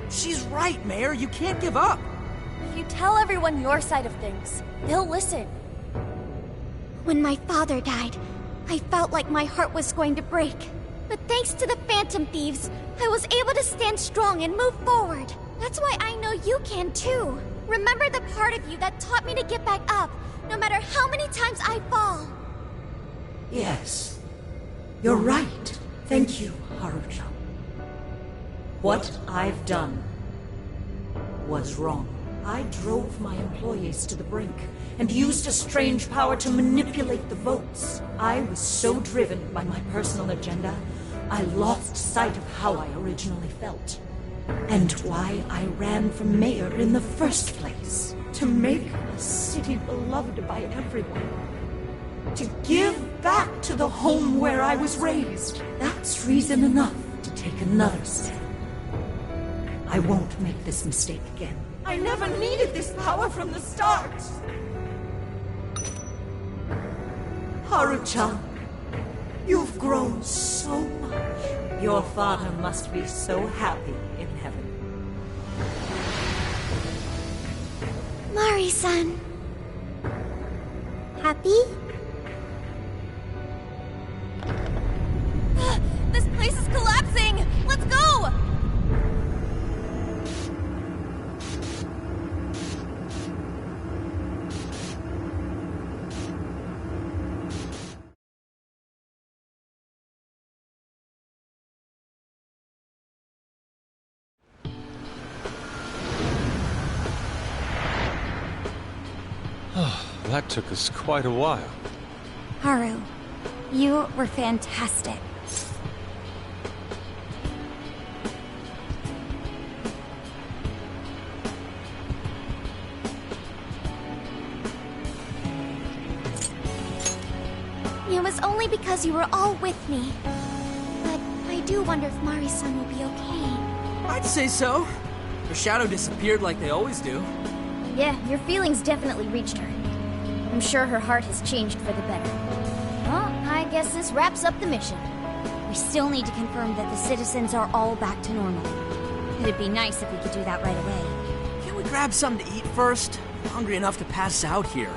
She's right, Mayor. You can't give up. If you tell everyone your side of things, they'll listen. When my father died, I felt like my heart was going to break. But thanks to the Phantom Thieves, I was able to stand strong and move forward. That's why I know you can too. Remember the part of you that taught me to get back up, no matter how many times I fall. Yes. You're right. Thank you, Haruka. What I've done was wrong. I drove my employees to the brink and used a strange power to manipulate the votes. I was so driven by my personal agenda, I lost sight of how I originally felt. And why I ran for mayor in the first place. To make a city beloved by everyone. To give back to the home where I was raised. That's reason enough to take another step. I won't make this mistake again. I never needed this power from the start. Haru-chan, you've grown so much. Your father must be so happy in heaven. Mari-san. Happy? This place is collapsing! Let's go! That took us quite a while. Haru, you were fantastic. It was only because you were all with me. But I do wonder if Mari-san will be okay. I'd say so. Her shadow disappeared like they always do. Yeah, your feelings definitely reached her. I'm sure her heart has changed for the better. Well, I guess this wraps up the mission. We still need to confirm that the citizens are all back to normal. It'd be nice if we could do that right away. Can't we grab something to eat first? I'm hungry enough to pass out here.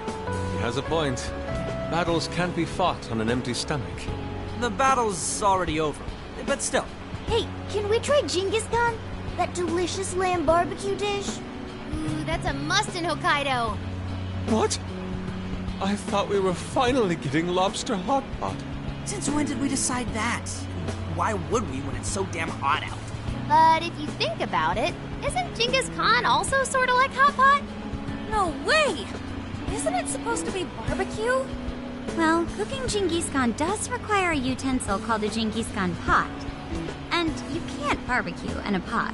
He has a point. Battles can't be fought on an empty stomach. The battle's already over, but still. Hey, can we try Genghis Khan? That delicious lamb barbecue dish? Ooh, that's a must in Hokkaido. What? I thought we were finally getting lobster hot pot. Since when did we decide that? Why would we when it's so damn hot out? But if you think about it, isn't Genghis Khan also sort of like hot pot? No way! Isn't it supposed to be barbecue? Well, cooking Genghis Khan does require a utensil called a Genghis Khan pot. And you can't barbecue in a pot.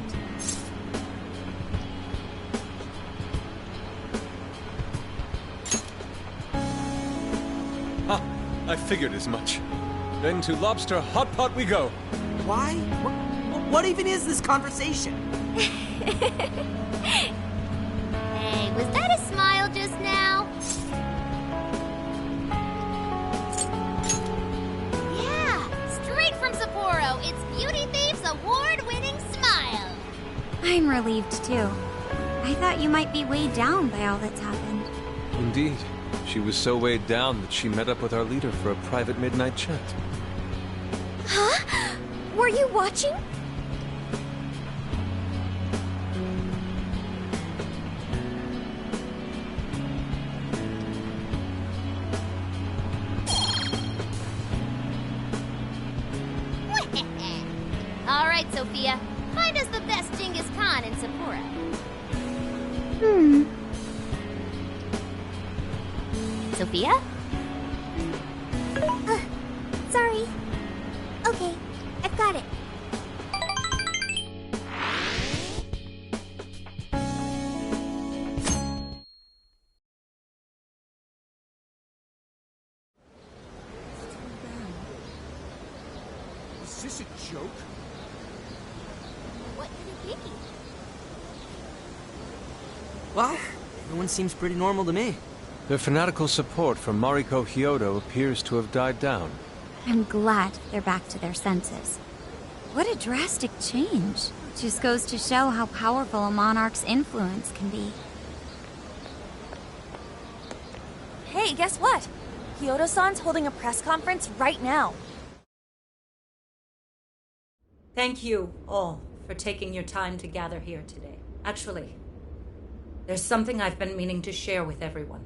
Ha! I figured as much. Then to lobster hot pot we go. Why? What even is this conversation? Hey, was that a smile just now? Yeah, straight from Sapporo. It's Beauty Thief's award-winning smile. I'm relieved too. I thought you might be weighed down by all that's happened. Indeed. She was so weighed down that she met up with our leader for a private midnight chat. Huh? Were you watching? All right, Sophia. Find us the best Genghis Khan in Sapporo. Sophia? Sorry. Okay, I've got it. Is this a joke? What could it be? Well, everyone seems pretty normal to me. Their fanatical support for Mariko Hyodo appears to have died down. I'm glad they're back to their senses. What a drastic change. Just goes to show how powerful a monarch's influence can be. Hey, guess what? Hyodo-san's holding a press conference right now. Thank you all for taking your time to gather here today. Actually, there's something I've been meaning to share with everyone.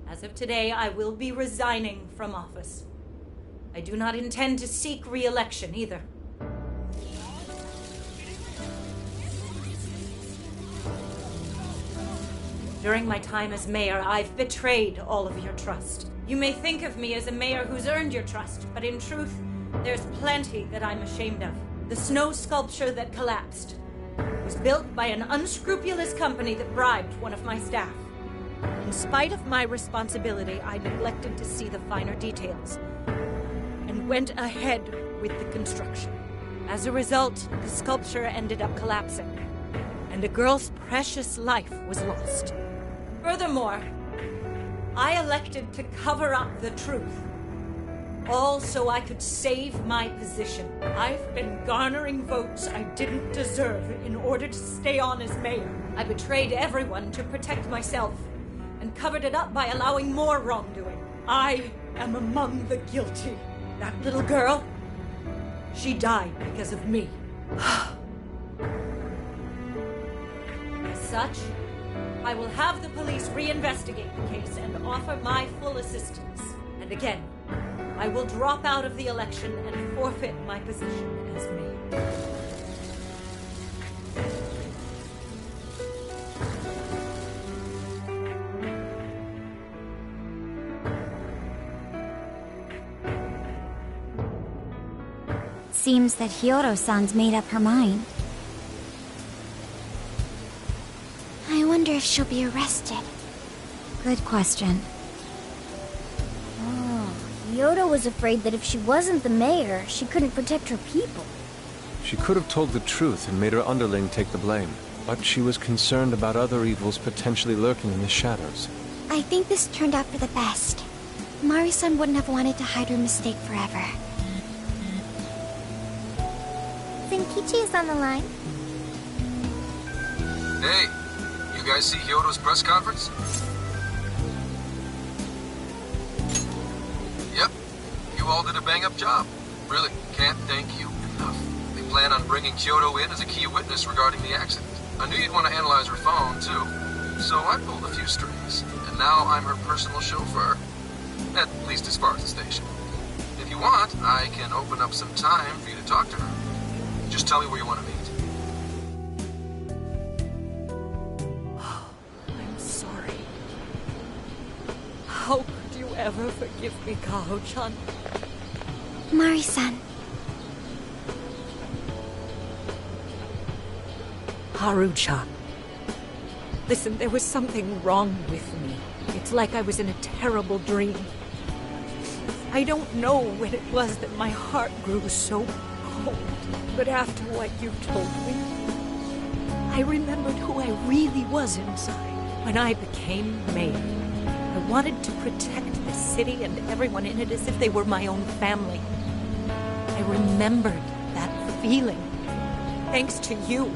As of today, I will be resigning from office. I do not intend to seek re-election either. During my time as mayor, I've betrayed all of your trust. You may think of me as a mayor who's earned your trust, but in truth, there's plenty that I'm ashamed of. The snow sculpture that collapsed was built by an unscrupulous company that bribed one of my staff. In spite of my responsibility, I neglected to see the finer details and went ahead with the construction. As a result, the sculpture ended up collapsing, and a girl's precious life was lost. Furthermore, I elected to cover up the truth All so I could save my position. I've been garnering votes I didn't deserve in order to stay on as mayor. I betrayed everyone to protect myself, and covered it up by allowing more wrongdoing. I am among the guilty. That little girl, she died because of me. As such, I will have the police reinvestigate the case and offer my full assistance. And again, I will drop out of the election and forfeit my position as mayor. Seems that Hiyoro-san's made up her mind. I wonder if she'll be arrested. Good question. Hiyoro was afraid that if she wasn't the mayor, she couldn't protect her people. She could have told the truth and made her underling take the blame, but she was concerned about other evils potentially lurking in the shadows. I think this turned out for the best. Mari-san wouldn't have wanted to hide her mistake forever. Zenkichi is on the line. Hey, you guys see Hiyoro's press conference? Yep, you all did a bang-up job. Really, can't thank you enough. They plan on bringing Kyoto in as a key witness regarding the accident. I knew you'd want to analyze her phone, too. So I pulled a few strings, and now I'm her personal chauffeur. At least as far as the station. If you want, I can open up some time for you to talk to her. Just tell me where you want to meet. I'm sorry. How could you ever forgive me, Kaho-chan? Mari-san. Haru-chan. Listen, there was something wrong with me. It's like I was in a terrible dream. I don't know when it was that my heart grew so cold, but after what you told me, I remembered who I really was inside. When I became mayor, I wanted to protect the city and everyone in it as if they were my own family. I remembered that feeling. Thanks to you,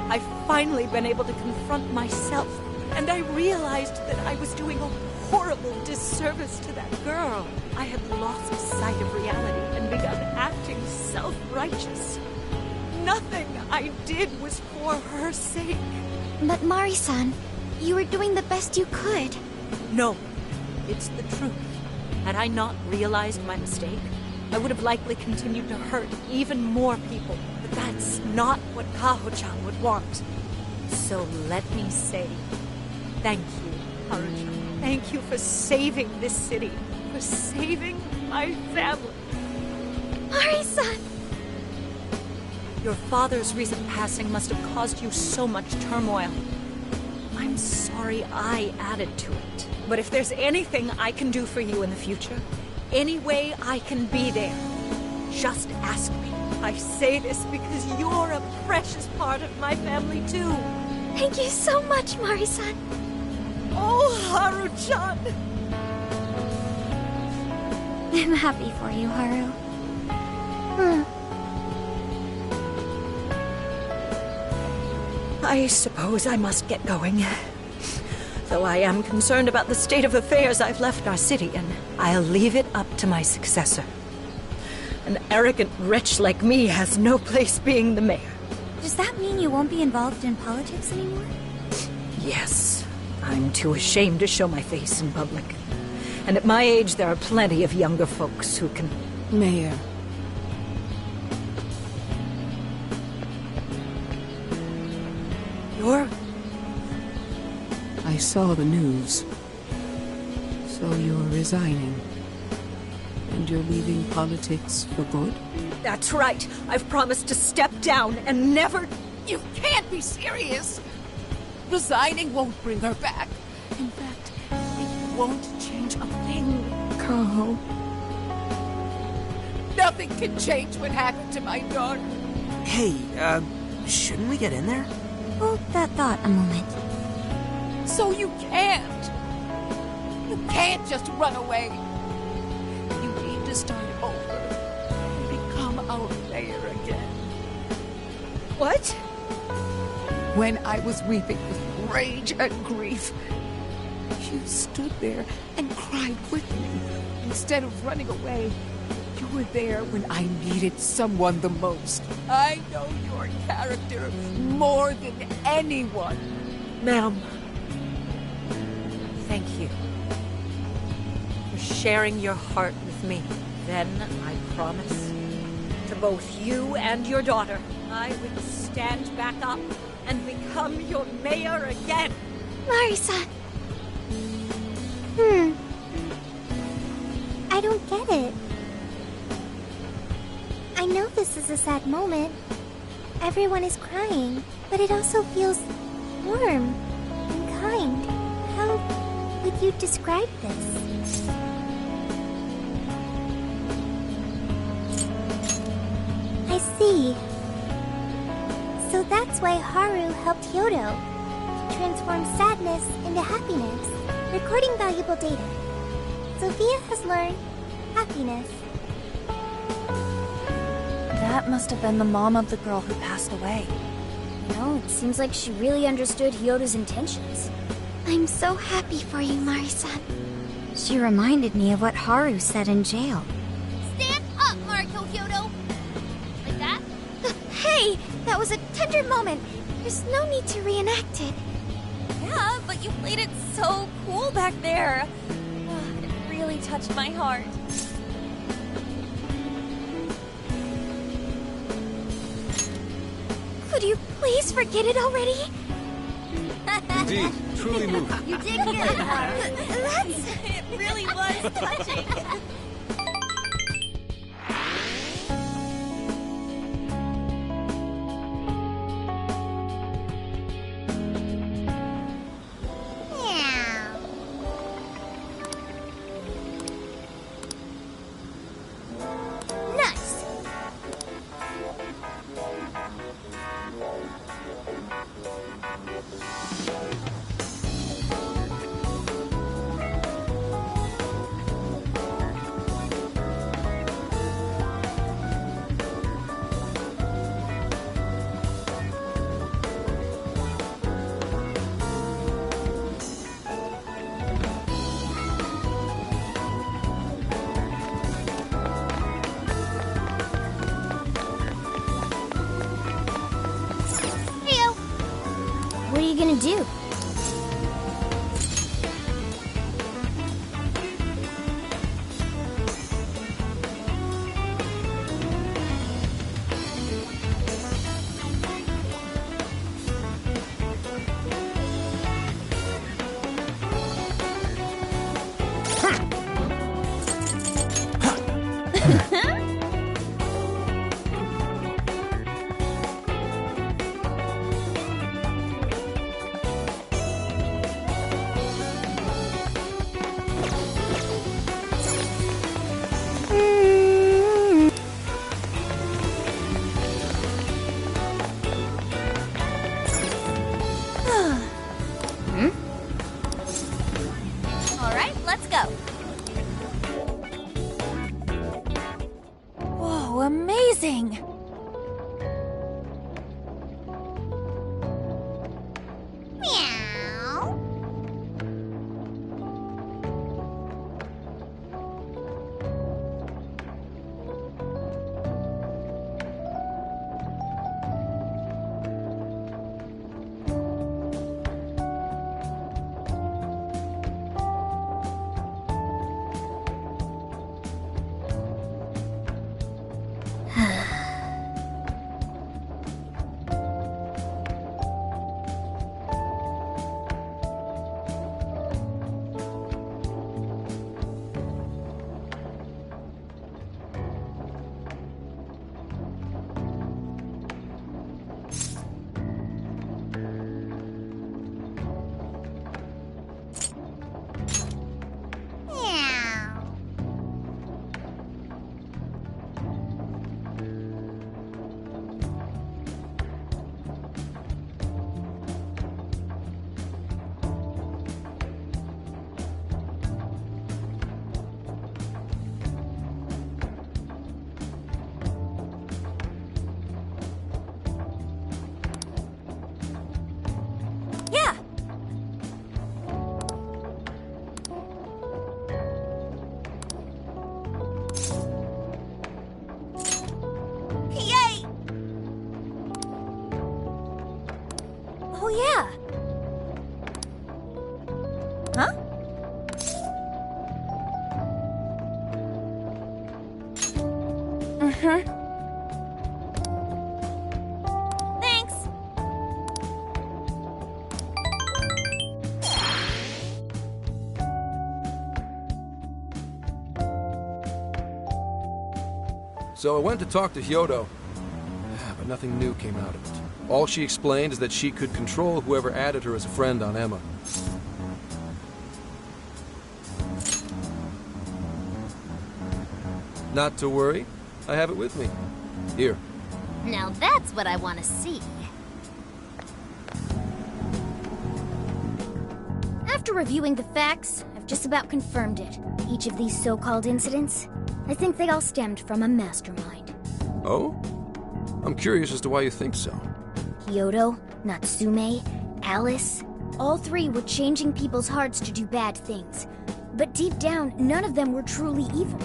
I've finally been able to confront myself, and I realized that I was doing a horrible disservice to that girl. I had lost sight of reality and begun acting self-righteous. Nothing I did was for her sake. But Mari-san, you were doing the best you could. No, it's the truth. Had I not realized my mistake, I would have likely continued to hurt even more people. But that's not what Kaho-chan would want. So let me say, thank you, Haru-chan. Thank you for saving this city, for saving my family. Mari-san! Your father's recent passing must have caused you so much turmoil. I'm sorry I added to it. But if there's anything I can do for you in the future, any way I can be there, just ask me. I say this because you're a precious part of my family, too. Thank you so much, Mari-san. Oh, Haru-chan! I'm happy for you, Haru. I suppose I must get going. Though I am concerned about the state of affairs I've left our city in, I'll leave it up to my successor. An arrogant wretch like me has no place being the mayor. Does that mean you won't be involved in politics anymore? Yes. I'm too ashamed to show my face in public. And at my age, there are plenty of younger folks who can... Mayor. You're... I saw the news. So you're resigning. And you're leaving politics for good? That's right. I've promised to step down and never... You can't be serious! Resigning won't bring her back. In fact, it won't change a thing. Kaho. Nothing can change what happened to my daughter. Hey, shouldn't we get in there? Hold that thought a moment. So you can't. You can't just run away. You need to to start over and become our mayor again. What? When I was weeping with rage and grief, you stood there and cried with me. Instead of running away, you were there when I needed someone the most. I know your character more than anyone. Ma'am, thank you for sharing your heart with me. Then I promise to both you and your daughter, I will stand back up and become your mayor again. Mari-san. I don't get it. I know this is a sad moment. Everyone is crying, but it also feels warm and kind. How would you describe this? I see. So that's why Haru helped Hyodo to transform sadness into happiness, recording valuable data. Sophia has learned happiness. That must have been the mom of the girl who passed away. You know, it seems like she really understood Hyodo's intentions. I'm so happy for you, Mari-san. She reminded me of what Haru said in jail. Stand up, Mariko Hyodo! Like that? Hey! That was a tender moment. There's no need to reenact it. Yeah, but you played it so cool back there. It really touched my heart. Could you please forget it already? Indeed, truly moving. You did get it, Haru. It really was touching. Nice. What are you gonna do? All right, let's go. Whoa, amazing! Meow. So I went to talk to Hyodo, but nothing new came out of it. All she explained is that she could control whoever added her as a friend on Emma. Not to worry, I have it with me. Here. Now that's what I want to see. After reviewing the facts, I've just about confirmed it. Each of these so-called incidents, I think they all stemmed from a mastermind. Oh? I'm curious as to why you think so. Hyodo, Natsume, Alice, all three were changing people's hearts to do bad things. But deep down, none of them were truly evil.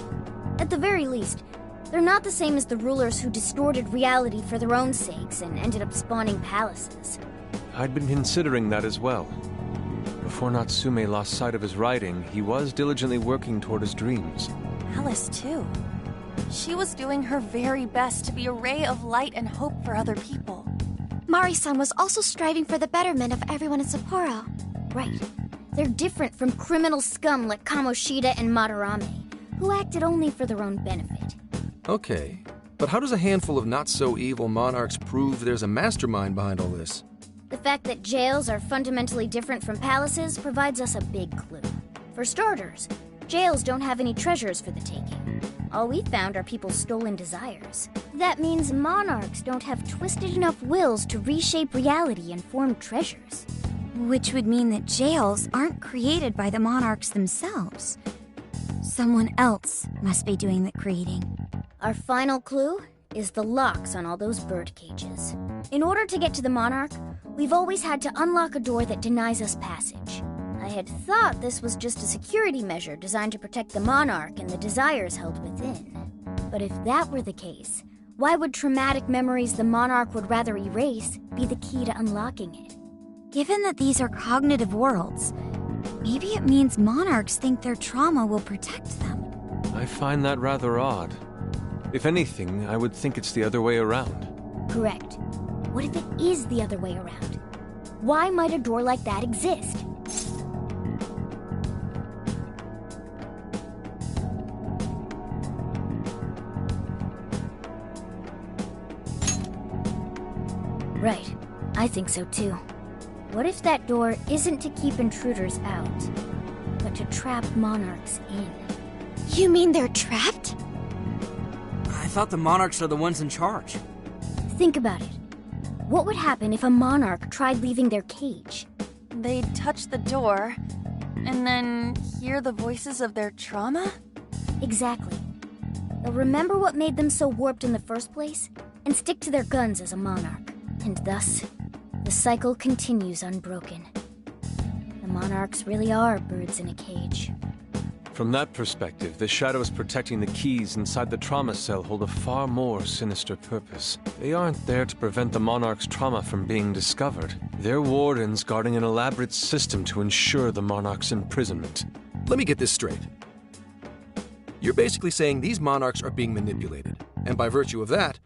At the very least, they're not the same as the rulers who distorted reality for their own sakes and ended up spawning palaces. I'd been considering that as well. Before Natsume lost sight of his writing, he was diligently working toward his dreams. Alice, too. She was doing her very best to be a ray of light and hope for other people. Mari-san was also striving for the betterment of everyone in Sapporo. Right. They're different from criminal scum like Kamoshida and Madarame, who acted only for their own benefit. Okay, but how does a handful of not-so-evil monarchs prove there's a mastermind behind all this? The fact that jails are fundamentally different from palaces provides us a big clue. For starters, jails don't have any treasures for the taking. All we found are people's stolen desires. That means monarchs don't have twisted enough wills to reshape reality and form treasures. Which would mean that jails aren't created by the monarchs themselves. Someone else must be doing the creating. Our final clue is the locks on all those bird cages. In order to get to the monarch, we've always had to unlock a door that denies us passage. I had thought this was just a security measure designed to protect the monarch and the desires held within. But if that were the case, why would traumatic memories the monarch would rather erase be the key to unlocking it? Given that these are cognitive worlds, maybe it means monarchs think their trauma will protect them. I find that rather odd. If anything, I would think it's the other way around. Correct. What if it is the other way around? Why might a door like that exist? Right. I think so too. What if that door isn't to keep intruders out, but to trap monarchs in? You mean they're trapped? I thought the monarchs are the ones in charge. Think about it. What would happen if a monarch tried leaving their cage? They'd touch the door, and then hear the voices of their trauma? Exactly. They'll remember what made them so warped in the first place, and stick to their guns as a monarch. And thus, the cycle continues unbroken. The monarchs really are birds in a cage. From that perspective, the shadows protecting the keys inside the trauma cell hold a far more sinister purpose. They aren't there to prevent the monarch's trauma from being discovered. They're wardens guarding an elaborate system to ensure the monarch's imprisonment. Let me get this straight. You're basically saying these monarchs are being manipulated, and by virtue of that,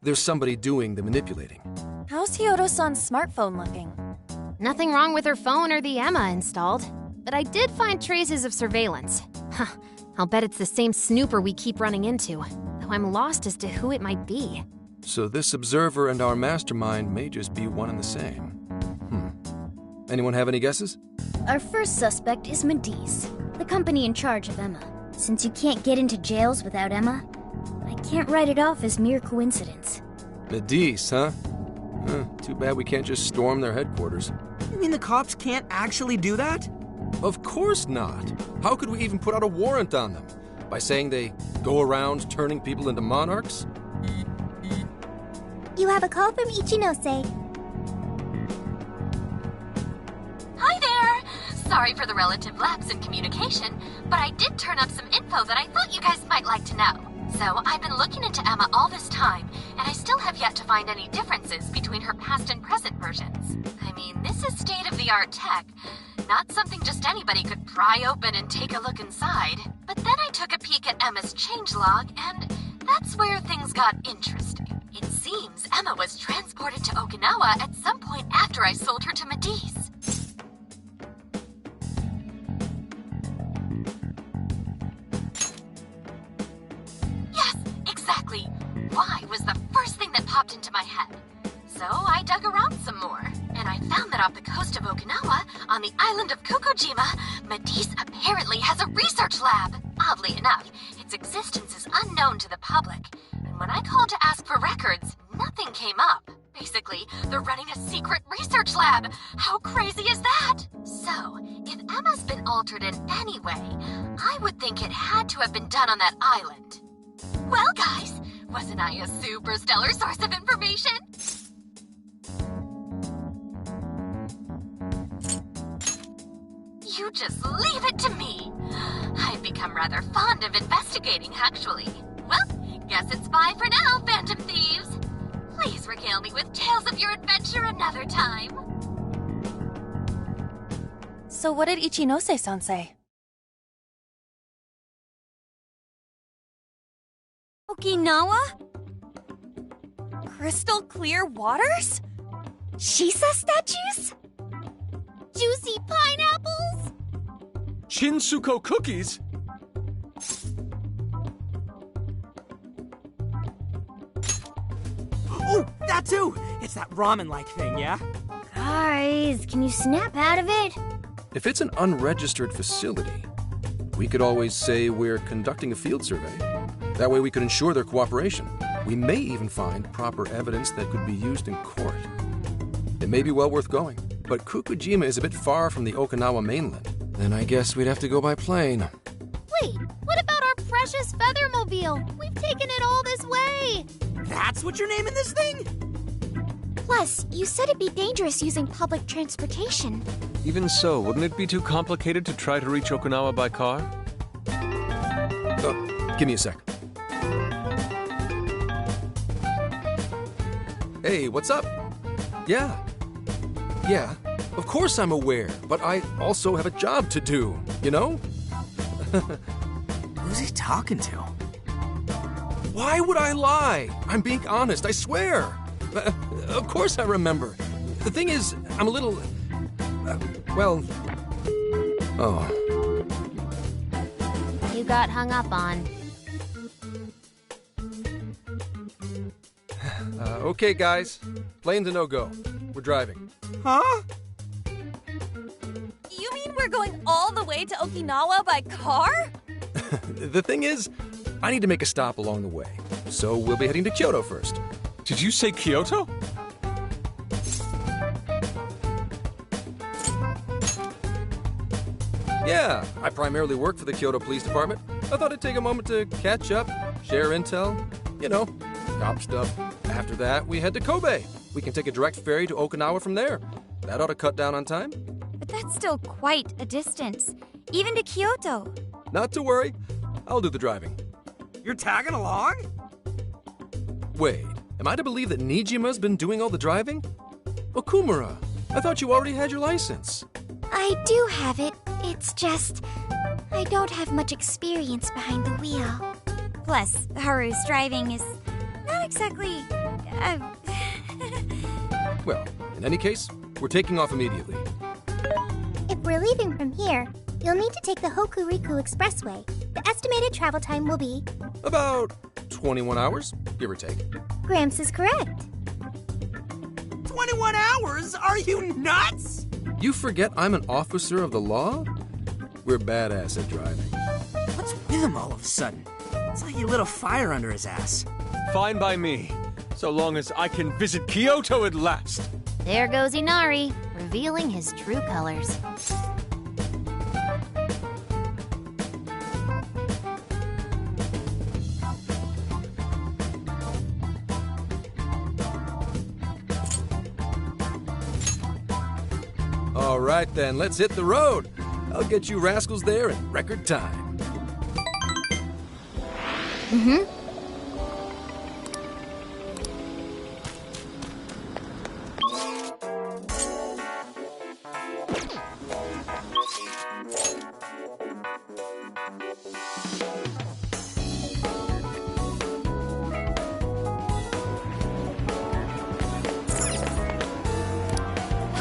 there's somebody doing the manipulating. How's Hyodo-san's smartphone looking? Nothing wrong with her phone or the Emma installed, but I did find traces of surveillance. Huh, I'll bet it's the same snooper we keep running into, though I'm lost as to who it might be. So this observer and our mastermind may just be one and the same. Anyone have any guesses? Our first suspect is Medice, the company in charge of Emma. Since you can't get into jails without Emma, I can't write it off as mere coincidence. Medice, huh? Too bad we can't just storm their headquarters. You mean the cops can't actually do that? Of course not. How could we even put out a warrant on them? By saying they go around turning people into monarchs? You have a call from Ichinose. Hi there! Sorry for the relative lapse in communication, but I did turn up some info that I thought you guys might like to know. So I've been looking into Emma all this time, and I still have yet to find any differences between her past and present versions. I mean, this is state-of-the-art tech, not something just anybody could pry open and take a look inside. But then I took a peek at Emma's changelog, and that's where things got interesting. It seems Emma was transported to Okinawa at some point after I sold her to Medice. Yes, exactly. popped into my head. So I dug around some more, and I found that off the coast of Okinawa, on the island of Kokojima, Medice apparently has a research lab. Oddly enough, its existence is unknown to the public, and when I called to ask for records, nothing came up. Basically, they're running a secret research lab. How crazy is that? So, if Emma's been altered in any way, I would think it had to have been done on that island. Well, guys, wasn't I a super stellar source of information? You just leave it to me. I've become rather fond of investigating, actually. Well, guess it's bye for now, Phantom Thieves. Please regale me with tales of your adventure another time. So what did Ichinose-san say? Okinawa? Crystal clear waters? Shisa statues? Juicy pineapples? Shinsuko cookies? Oh, that too! It's that ramen-like thing, yeah? Guys, can you snap out of it? If it's an unregistered facility, we could always say we're conducting a field survey. That way we could ensure their cooperation. We may even find proper evidence that could be used in court. It may be well worth going, but Kokojima is a bit far from the Okinawa mainland. Then I guess we'd have to go by plane. Wait, what about our precious Feathermobile? We've taken it all this way! That's what you're naming this thing? Plus, you said it'd be dangerous using public transportation. Even so, wouldn't it be too complicated to try to reach Okinawa by car? Give me a sec. Hey, what's up? Yeah, of course I'm aware, but I also have a job to do, you know? Who's he talking to? Why would I lie? I'm being honest, I swear. Of course I remember. The thing is, I'm a little... You got hung up on. Okay, guys. Plane's a no-go. We're driving. Huh? You mean we're going all the way to Okinawa by car? The thing is, I need to make a stop along the way. So we'll be heading to Kyoto first. Did you say Kyoto? Yeah, I primarily work for the Kyoto Police Department. I thought I'd take a moment to catch up, share intel, you know, cop stuff. After that, we head to Kobe. We can take a direct ferry to Okinawa from there. That ought to cut down on time. But that's still quite a distance, even to Kyoto. Not to worry. I'll do the driving. You're tagging along? Wait, am I to believe that Nijima's been doing all the driving? Okumura, I thought you already had your license. I do have it. It's just... I don't have much experience behind the wheel. Plus, Haru's driving is not exactly... Well, in any case, we're taking off immediately. If we're leaving from here, you'll need to take the Hokuriku Expressway. The estimated travel time will be... About 21 hours, give or take. Gramps is correct. 21 hours? Are you nuts? You forget I'm an officer of the law? We're badass at driving. What's with him all of a sudden? It's like he lit a fire under his ass. Fine by me, so long as I can visit Kyoto at last. There goes Inari, revealing his true colors. All right then, let's hit the road. I'll get you rascals there in record time. Mm-hmm.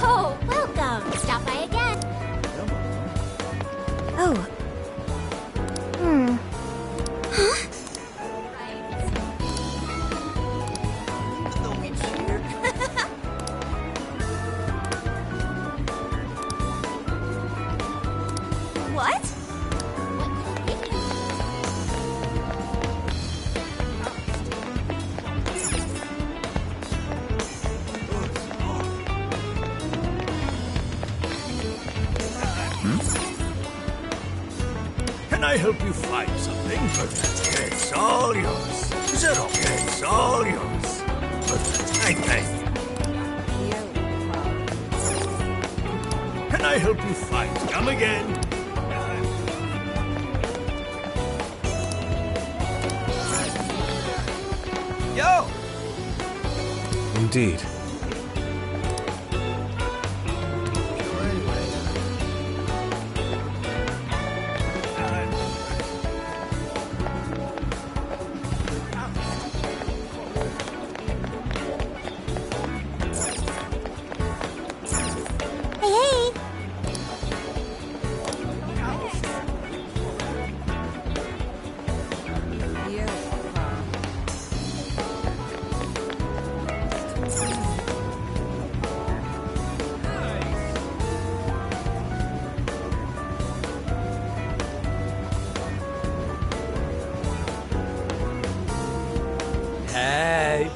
Oh, welcome. Stop by again. Oh. Huh? Can I help you find something? It's all yours. Zero. It's all yours. Thank you. Can I help you find? Come again. Yo! Indeed. Hey.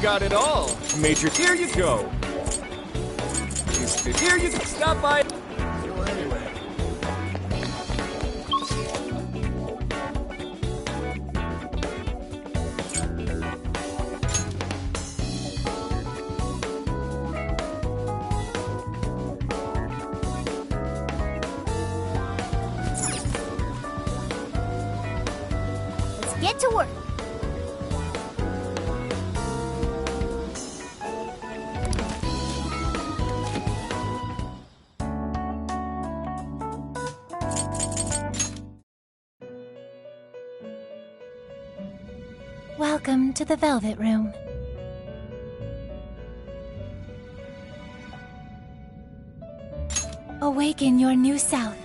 Got it all. Major, here you go. Here you can stop by. Let's get to work. Welcome to the Velvet Room. Awaken your new self.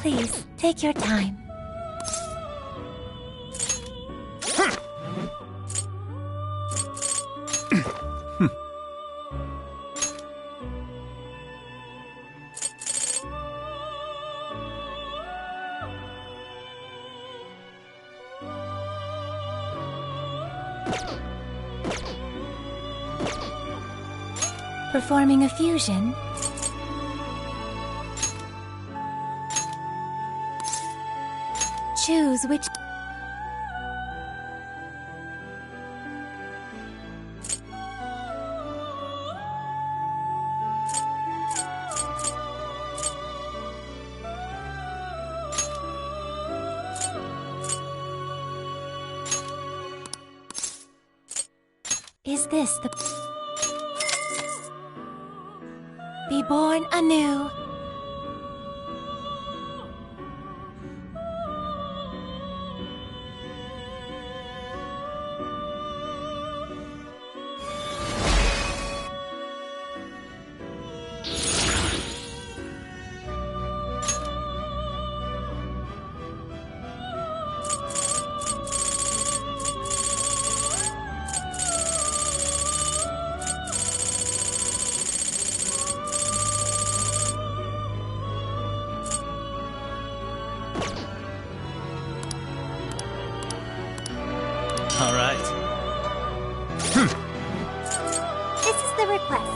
Please, take your time. Performing a fusion. Choose which... Is this the... Be born anew. All right. This is the request.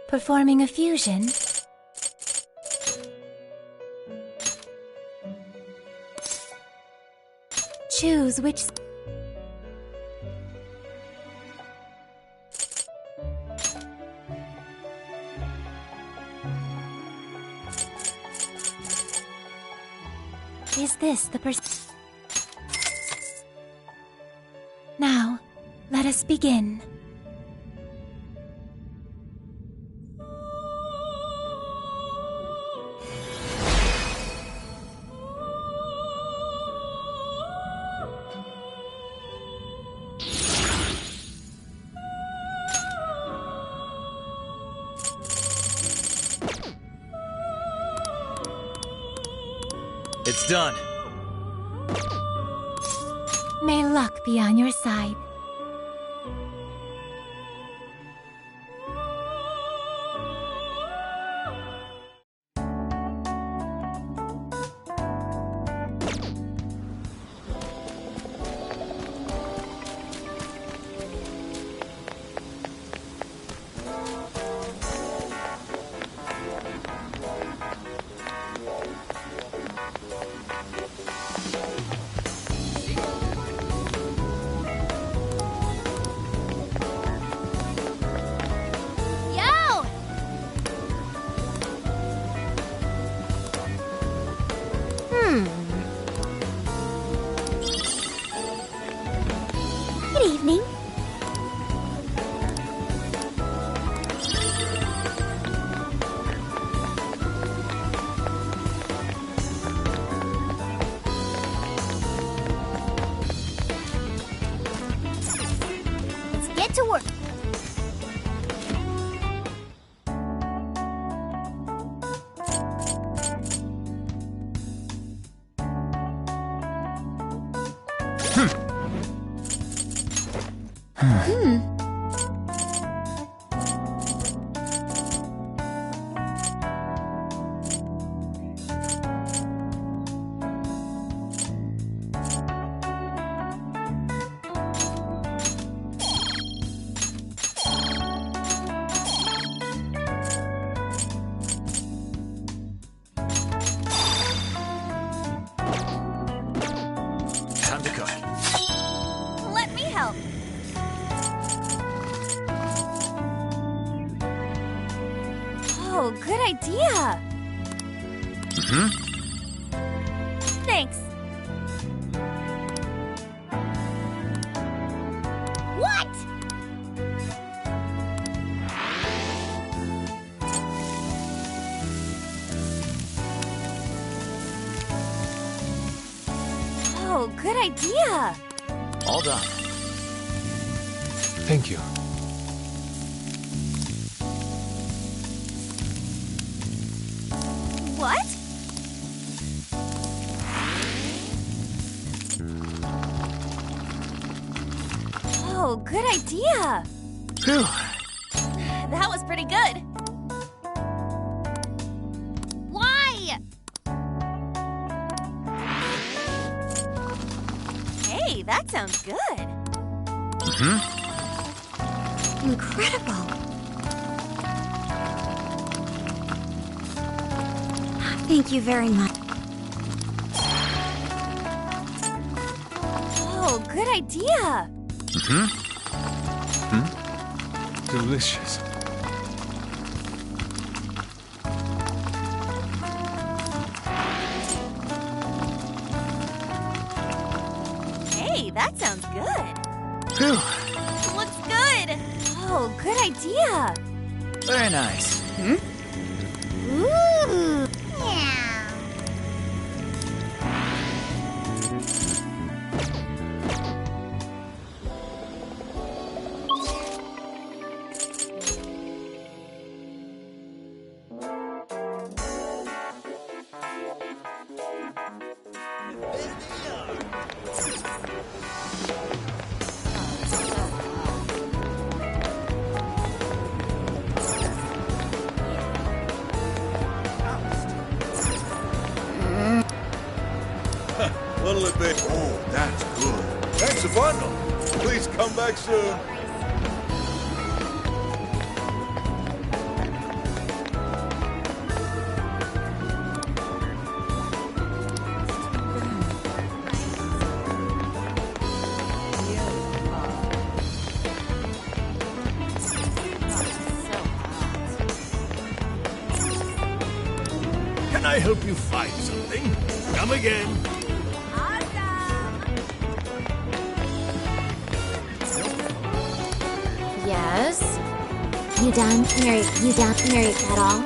Performing a fusion. Choose which... Is this the person? Now, let us begin. It's done. May luck be on your side. Good evening. Let's get to work. Time to cook. Let me help. Oh, good idea. Thanks. What? Oh, good idea. All done. Thank you. What? Oh, good idea. Phew. That was pretty good. Why? Hey, that sounds good. Incredible. Thank you very much. Oh, good idea. Delicious. Hey, that sounds good. Phew. Looks good. Oh, good idea. Very nice. Ooh. bit. Oh, that's good. Thanks a bundle. Please come back soon. Can I help you find something? Come again. Yes? You down, Mary, at all?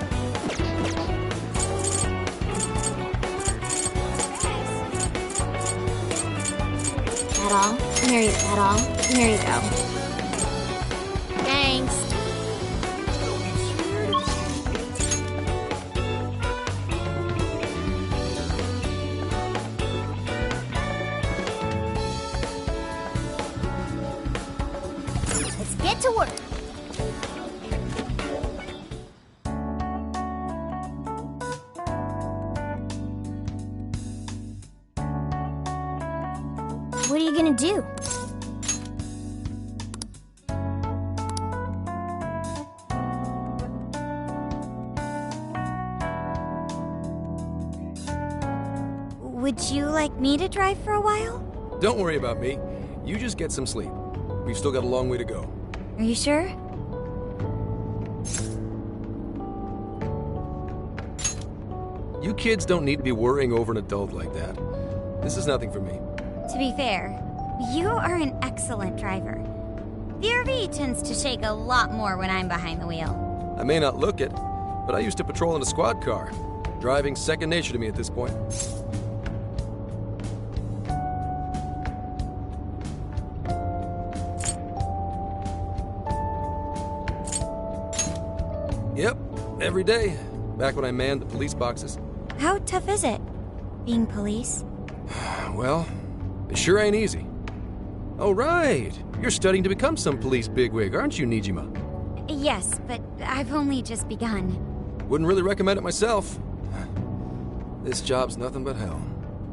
At all? Mary, at all? Here you go. Thanks. Let's get to work. What are you gonna do? Would you like me to drive for a while? Don't worry about me. You just get some sleep. We've still got a long way to go. Are you sure? You kids don't need to be worrying over an adult like that. This is nothing for me. To be fair, you are an excellent driver. The RV tends to shake a lot more when I'm behind the wheel. I may not look it, but I used to patrol in a squad car. Driving's second nature to me at this point. Yep, every day. Back when I manned the police boxes. How tough is it, being police? Well, it sure ain't easy. Oh, right. You're studying to become some police bigwig, aren't you, Nijima? Yes, but I've only just begun. Wouldn't really recommend it myself. This job's nothing but hell.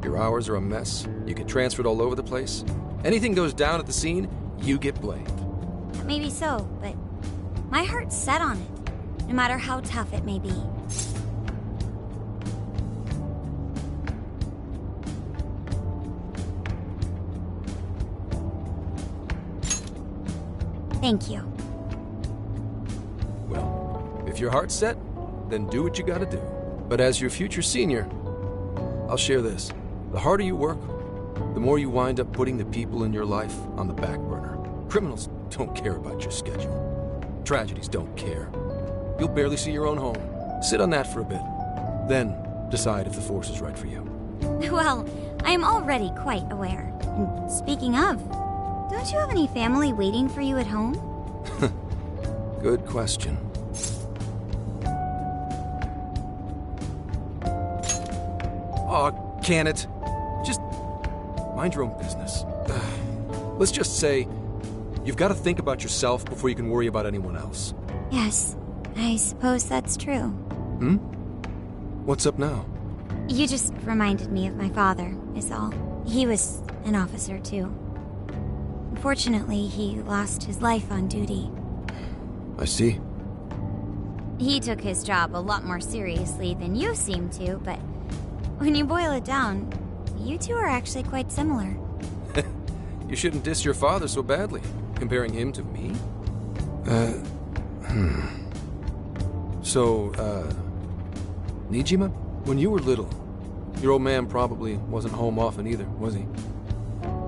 Your hours are a mess. You get transferred all over the place. Anything goes down at the scene, you get blamed. Maybe so, but my heart's set on it, no matter how tough it may be. Thank you. Well, if your heart's set, then do what you gotta do. But as your future senior, I'll share this. The harder you work, the more you wind up putting the people in your life on the back burner. Criminals don't care about your schedule. Tragedies don't care. You'll barely see your own home. Sit on that for a bit. Then decide if the force is right for you. Well, I am already quite aware. And speaking of, don't you have any family waiting for you at home? Good question. Aw, can it? Just mind your own business. Let's just say you've got to think about yourself before you can worry about anyone else. Yes, I suppose that's true. Hmm? What's up now? You just reminded me of my father, is all. He was an officer, too. Unfortunately, he lost his life on duty. I see. He took his job a lot more seriously than you seem to, but when you boil it down, you two are actually quite similar. You shouldn't diss your father so badly, comparing him to me. So, Nijima, when you were little, your old man probably wasn't home often either, was he?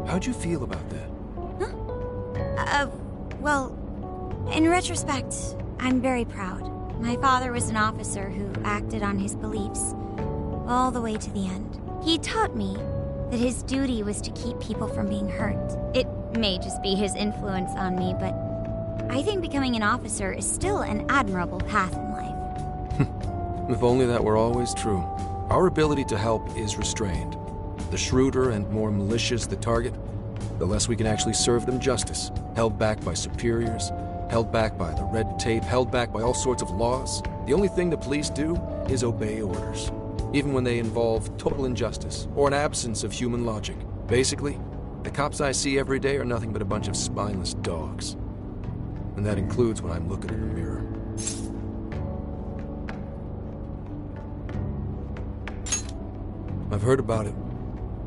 How'd you feel about that? Well, in retrospect, I'm very proud. My father was an officer who acted on his beliefs all the way to the end. He taught me that his duty was to keep people from being hurt. It may just be his influence on me, but I think becoming an officer is still an admirable path in life. If only that were always true. Our ability to help is restrained. The shrewder and more malicious the target, the less we can actually serve them justice. Held back by superiors, held back by the red tape, held back by all sorts of laws. The only thing the police do is obey orders, even when they involve total injustice or an absence of human logic. Basically, the cops I see every day are nothing but a bunch of spineless dogs. And that includes when I'm looking in the mirror. I've heard about it.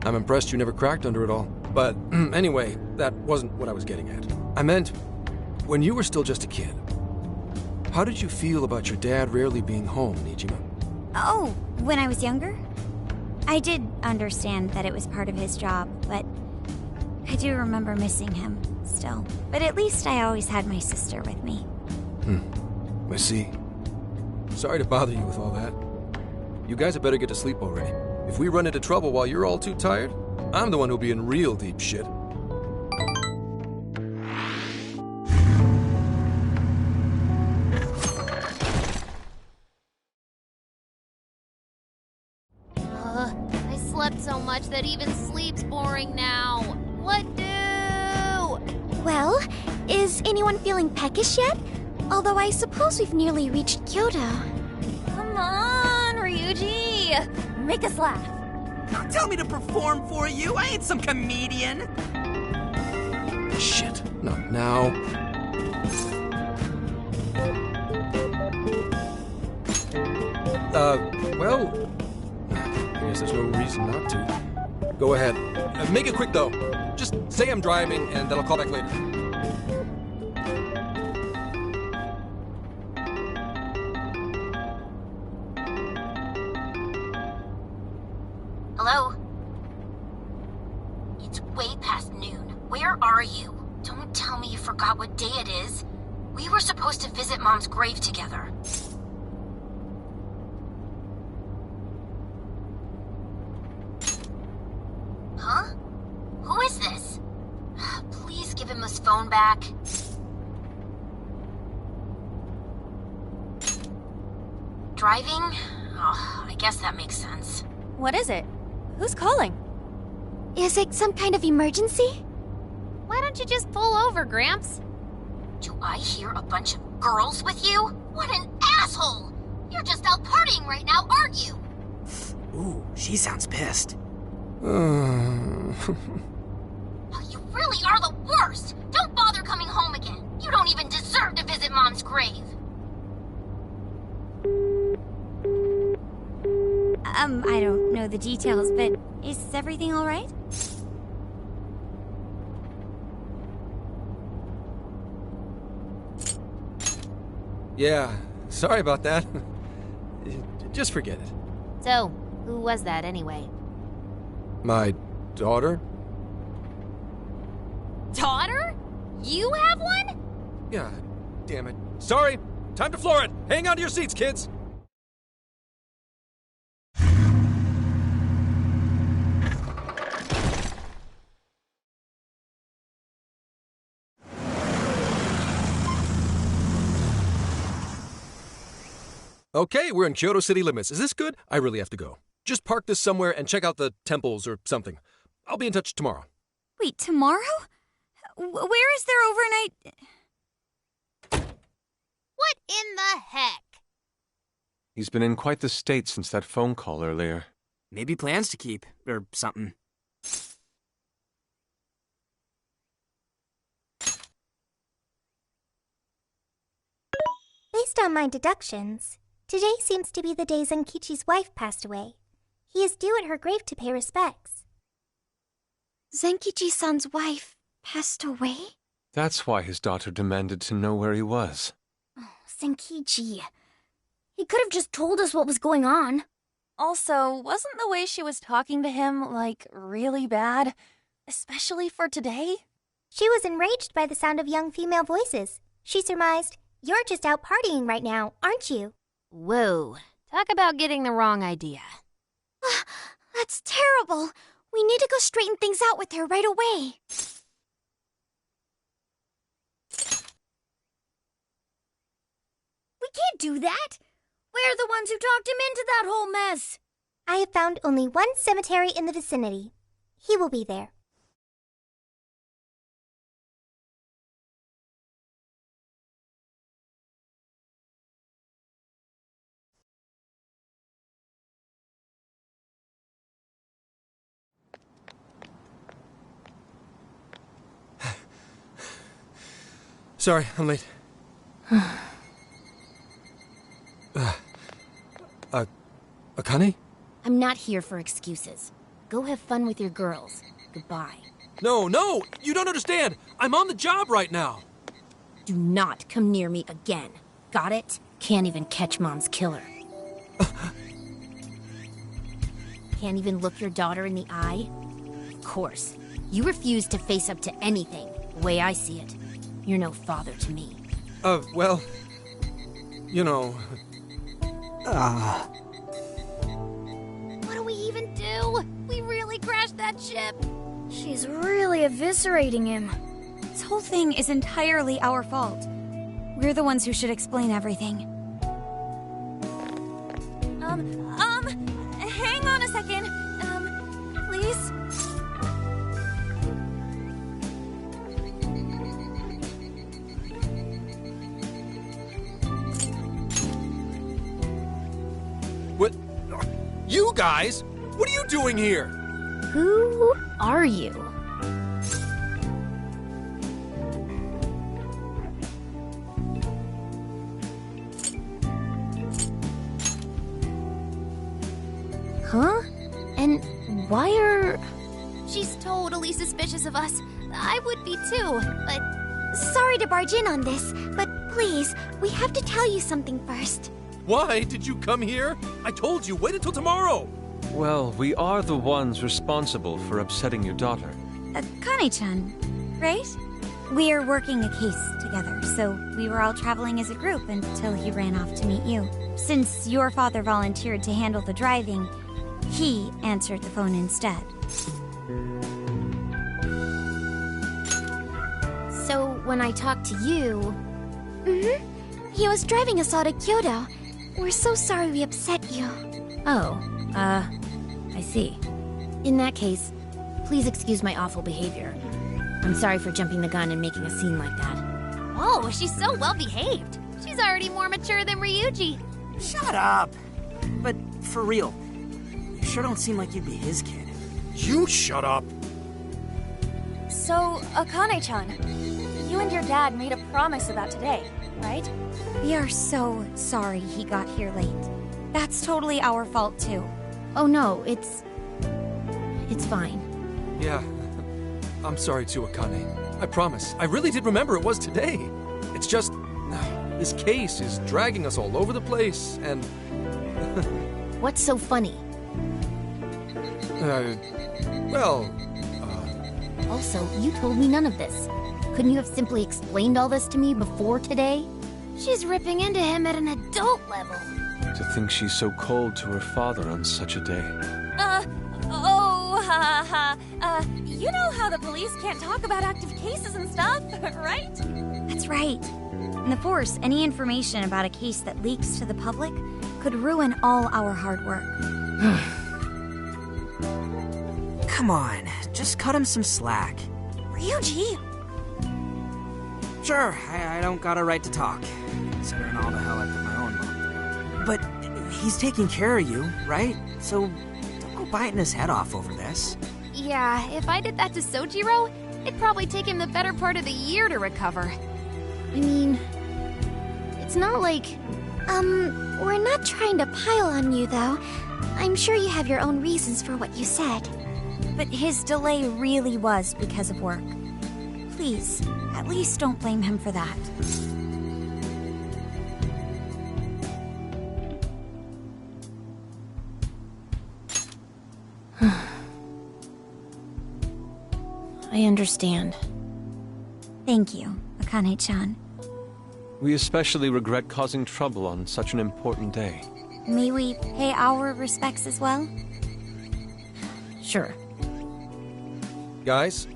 I'm impressed you never cracked under it all. But anyway, that wasn't what I was getting at. I meant, when you were still just a kid, how did you feel about your dad rarely being home, Nijima? Oh, when I was younger? I did understand that it was part of his job, but I do remember missing him still. But at least I always had my sister with me. I see. Sorry to bother you with all that. You guys had better get to sleep already. If we run into trouble while you're all too tired, I'm the one who'll be in real deep shit. I slept so much that even sleep's boring now. What do? Well, is anyone feeling peckish yet? Although I suppose we've nearly reached Kyoto. Come on, Ryuji! Make us laugh. Don't tell me to perform for you. I ain't some comedian. Shit, not now. Well, I guess there's no reason not to. Go ahead. Make it quick, though. Just say I'm driving, and then I'll call back later. Hello? It's way past noon. Where are you? Don't tell me you forgot what day it is. We were supposed to visit Mom's grave together. Huh? Who is this? Please give him his phone back. Driving? Oh, I guess that makes sense. What is it? Who's calling? Is it some kind of emergency? Why don't you just pull over, Gramps? Do I hear a bunch of girls with you? What an asshole! You're just out partying right now, aren't you? Ooh, she sounds pissed. You really are the worst! Don't bother coming home again. You don't even deserve to visit Mom's grave. I don't know the details, but is everything all right? Yeah, sorry about that. Just forget it. So, who was that anyway? My daughter? Daughter? You have one? Yeah, damn it. Sorry, time to floor it. Hang on to your seats, kids. Okay, we're in Kyoto city limits. Is this good? I really have to go. Just park this somewhere and check out the temples or something. I'll be in touch tomorrow. Wait, tomorrow? Where is their overnight... What in the heck? He's been in quite the state since that phone call earlier. Maybe plans to keep, or something. Based on my deductions, today seems to be the day Zenkichi's wife passed away. He is due at her grave to pay respects. Zenkichi-san's wife passed away? That's why his daughter demanded to know where he was. Oh, Zenkichi. He could have just told us what was going on. Also, wasn't the way she was talking to him, like, really bad? Especially for today? She was enraged by the sound of young female voices. She surmised, "You're just out partying right now, aren't you?" Whoa. Talk about getting the wrong idea. That's terrible. We need to go straighten things out with her right away. We can't do that. We're the ones who talked him into that whole mess. I have found only one cemetery in the vicinity. He will be there. Sorry, I'm late. Akane? I'm not here for excuses. Go have fun with your girls. Goodbye. No, you don't understand. I'm on the job right now. Do not come near me again. Got it? Can't even catch Mom's killer. Can't even look your daughter in the eye? Of course. You refuse to face up to anything, the way I see it. You're no father to me. Well... You know... What do we even do? We really crashed that ship. She's really eviscerating him. This whole thing is entirely our fault. We're the ones who should explain everything. Hang on a second. Please? What? You guys? What are you doing here? Who are you? Huh? And why are... She's totally suspicious of us. I would be too, but... Sorry to barge in on this, but please, we have to tell you something first. Why did you come here? I told you, wait until tomorrow. Well, we are the ones responsible for upsetting your daughter. Akane-chan, right? We're working a case together, so we were all traveling as a group until he ran off to meet you. Since your father volunteered to handle the driving, he answered the phone instead. So when I talked to you... He was driving us all to Kyoto. We're so sorry we upset you. Oh, I see. In that case, please excuse my awful behavior. I'm sorry for jumping the gun and making a scene like that. Oh, she's so well behaved. She's already more mature than Ryuji. Shut up. But for real, you sure don't seem like you'd be his kid. You shut up. So, Akane-chan, you and your dad made a promise about today, right? We are so sorry he got here late. That's totally our fault, too. Oh no, it's fine. Yeah, I'm sorry too, Akane. I promise. I really did remember it was today. It's just... this case is dragging us all over the place, and... What's so funny? Also, you told me none of this. Couldn't you have simply explained all this to me before today? She's ripping into him at an adult level. To think she's so cold to her father on such a day. You know how the police can't talk about active cases and stuff, right? That's right. In the Force, any information about a case that leaks to the public could ruin all our hard work. Come on, just cut him some slack. Ryuji! Sure, I don't got a right to talk, considering all the hell I put my own mom through. But he's taking care of you, right? So don't go biting his head off over this. Yeah, if I did that to Sojiro, it'd probably take him the better part of the year to recover. I mean, it's not like... we're not trying to pile on you, though. I'm sure you have your own reasons for what you said. But his delay really was because of work. Please, at least don't blame him for that. I understand. Thank you, Akane-chan. We especially regret causing trouble on such an important day. May we pay our respects as well? Sure. Guys,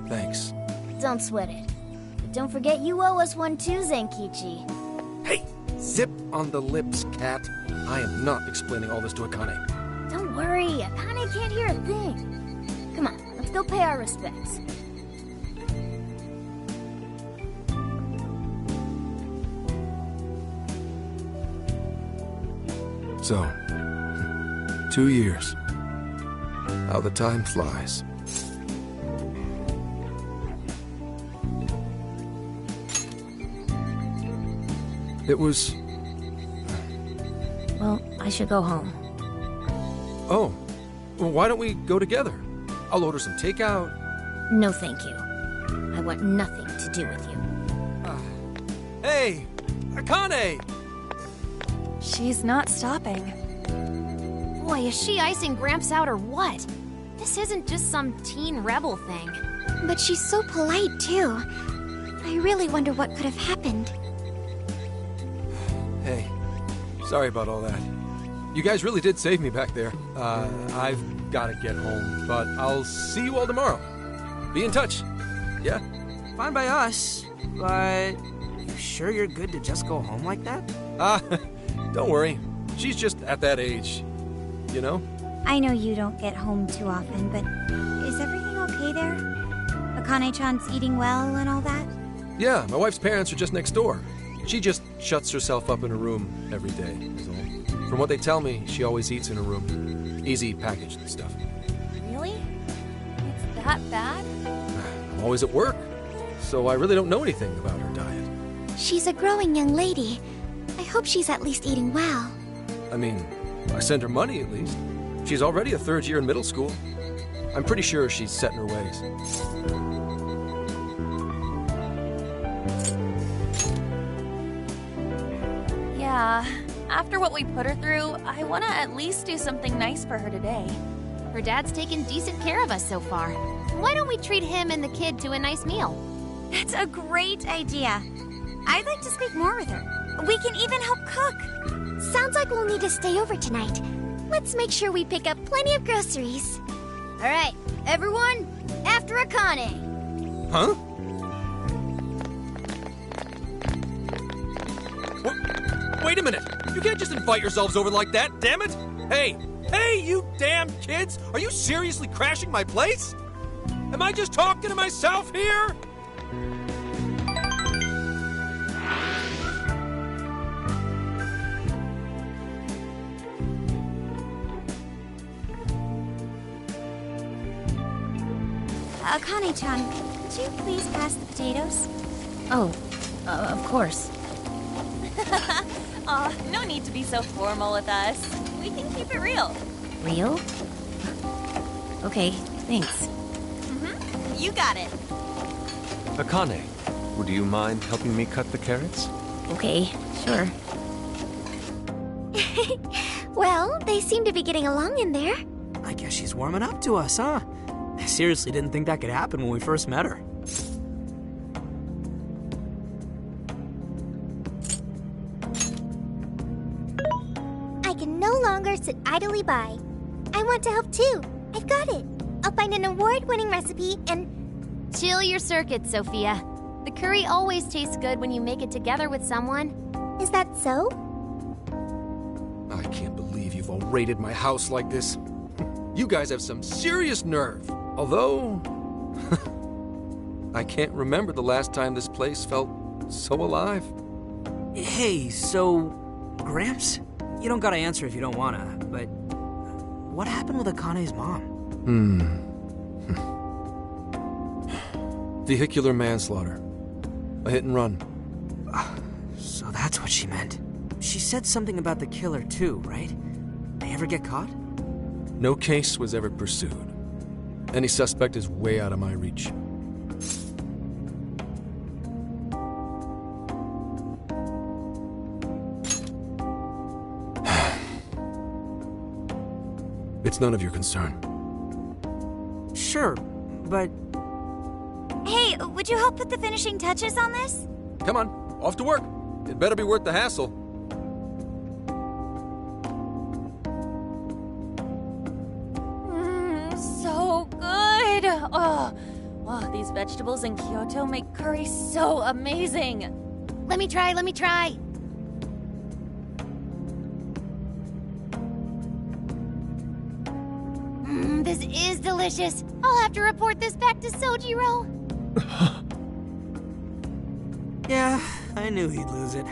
thanks. Don't sweat it. But don't forget you owe us one too, Zenkichi. Hey, zip on the lips, cat. I am not explaining all this to Akane. Don't worry, Akane can't hear a thing. Come on, let's go pay our respects. So, 2 years. How the time flies. It was... Well, I should go home. Oh, well, why don't we go together? I'll order some takeout. No, thank you. I want nothing to do with you. Hey, Akane! She's not stopping. Boy, is she icing Gramps out or what? This isn't just some teen rebel thing. But she's so polite, too. I really wonder what could have happened. Hey, sorry about all that. You guys really did save me back there. I've got to get home, but I'll see you all tomorrow. Be in touch. Yeah? Fine by us, but you sure you're good to just go home like that? Don't worry. She's just at that age, you know? I know you don't get home too often, but is everything okay there? Akane-chan's eating well and all that? Yeah, my wife's parents are just next door. She just shuts herself up in her room every day, is all. From what they tell me, she always eats in her room. Easy packaged stuff. Really? It's that bad? I'm always at work, so I really don't know anything about her diet. She's a growing young lady. I hope she's at least eating well. I mean, I send her money at least. She's already a third year in middle school. I'm pretty sure she's set in her ways. Yeah. After what we put her through, I want to at least do something nice for her today. Her dad's taken decent care of us so far. Why don't we treat him and the kid to a nice meal? That's a great idea. I'd like to speak more with her. We can even help cook. Sounds like we'll need to stay over tonight. Let's make sure we pick up plenty of groceries. All right, everyone, after Akane. Huh? Wait a minute! You can't just invite yourselves over like that, damn it! Hey! Hey, you damn kids! Are you seriously crashing my place? Am I just talking to myself here? Akane-chan, could you please pass the potatoes? Oh, of course. No need to be so formal with us. We can keep it real. Real? Okay, thanks. You got it. Akane, would you mind helping me cut the carrots? Okay, sure. Well, they seem to be getting along in there. I guess she's warming up to us, huh? I seriously didn't think that could happen when we first met her. I can no longer sit idly by. I want to help too. I've got it. I'll find an award-winning recipe and... Chill your circuits, Sophia. The curry always tastes good when you make it together with someone. Is that so? I can't believe you've all raided my house like this. You guys have some serious nerve. Although... I can't remember the last time this place felt so alive. Hey, so... Gramps? You don't gotta answer if you don't wanna, but... What happened with Akane's mom? Vehicular manslaughter. A hit and run. So that's what she meant. She said something about the killer too, right? They ever get caught? No case was ever pursued. Any suspect is way out of my reach. It's none of your concern. Sure, but... Hey, would you help put the finishing touches on this? Come on, off to work. It better be worth the hassle. So good. Oh, these vegetables in Kyoto make curry so amazing. Let me try. This is delicious. I'll have to report this back to Sojiro. Yeah, I knew he'd lose it.